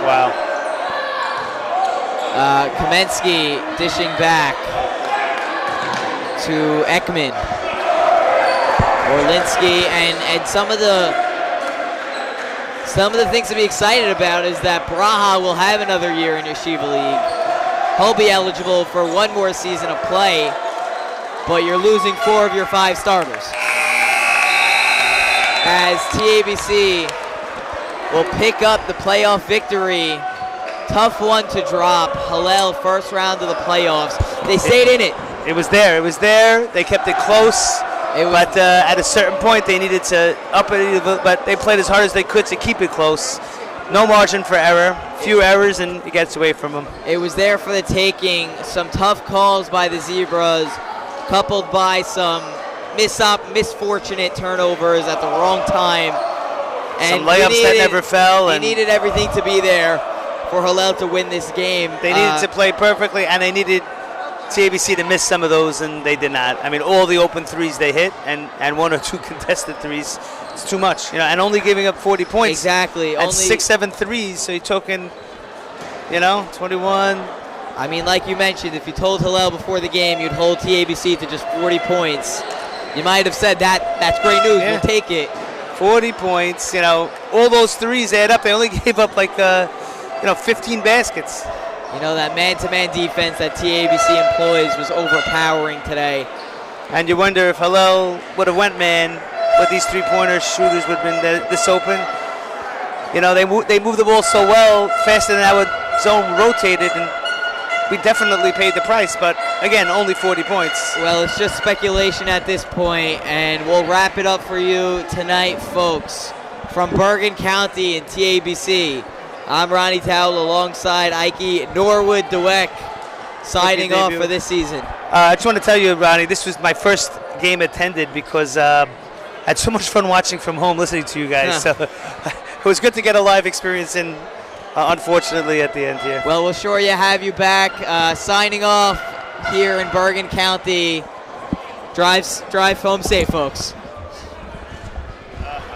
Wow. Kamensky dishing back to Ekman. Orlinsky, and some of the things to be excited about is that Braha will have another year in Yeshiva League. He'll be eligible for one more season of play, but you're losing 4 of your 5 starters. As TABC will pick up the playoff victory. Tough one to drop. Hillel, first round of the playoffs. They stayed in it. It was there. It was there. They kept it close. But at a certain point, they needed to up it. But they played as hard as they could to keep it close. No margin for error. Few errors, and it gets away from them. It was there for the taking. Some tough calls by the Zebras, coupled by some misfortunate turnovers at the wrong time. And some layups that never fell. They needed everything to be there for Hillel to win this game. They needed to play perfectly, and they needed TABC to miss some of those, and they did not. I mean, all the open threes they hit, and 1 or 2 contested threes. It's too much, and only giving up 40 points. Exactly. And 6-7 threes, so you're talking, 21. I mean, like you mentioned, if you told Hillel before the game you'd hold TABC to just 40 points, you might have said that's great news. We'll take it. 40 points, all those threes add up. They only gave up 15 baskets. That man-to-man defense that TABC employs was overpowering today. And you wonder if Hillel would have went man, with these three-pointer shooters would have been this open. They moved the ball so well, faster than our zone rotated, and we definitely paid the price. But again, only 40 points. Well, it's just speculation at this point, and we'll wrap it up for you tonight, folks. From Bergen County and TABC, I'm Ronnie Towle alongside Ike Norwood Dweck, signing off for this season. I just want to tell you, Ronnie, this was my first game attended because I had so much fun watching from home, listening to you guys. So it was good to get a live experience in, unfortunately, at the end here. Well, we'll sure have you back. Signing off here in Bergen County. Drive home safe, folks.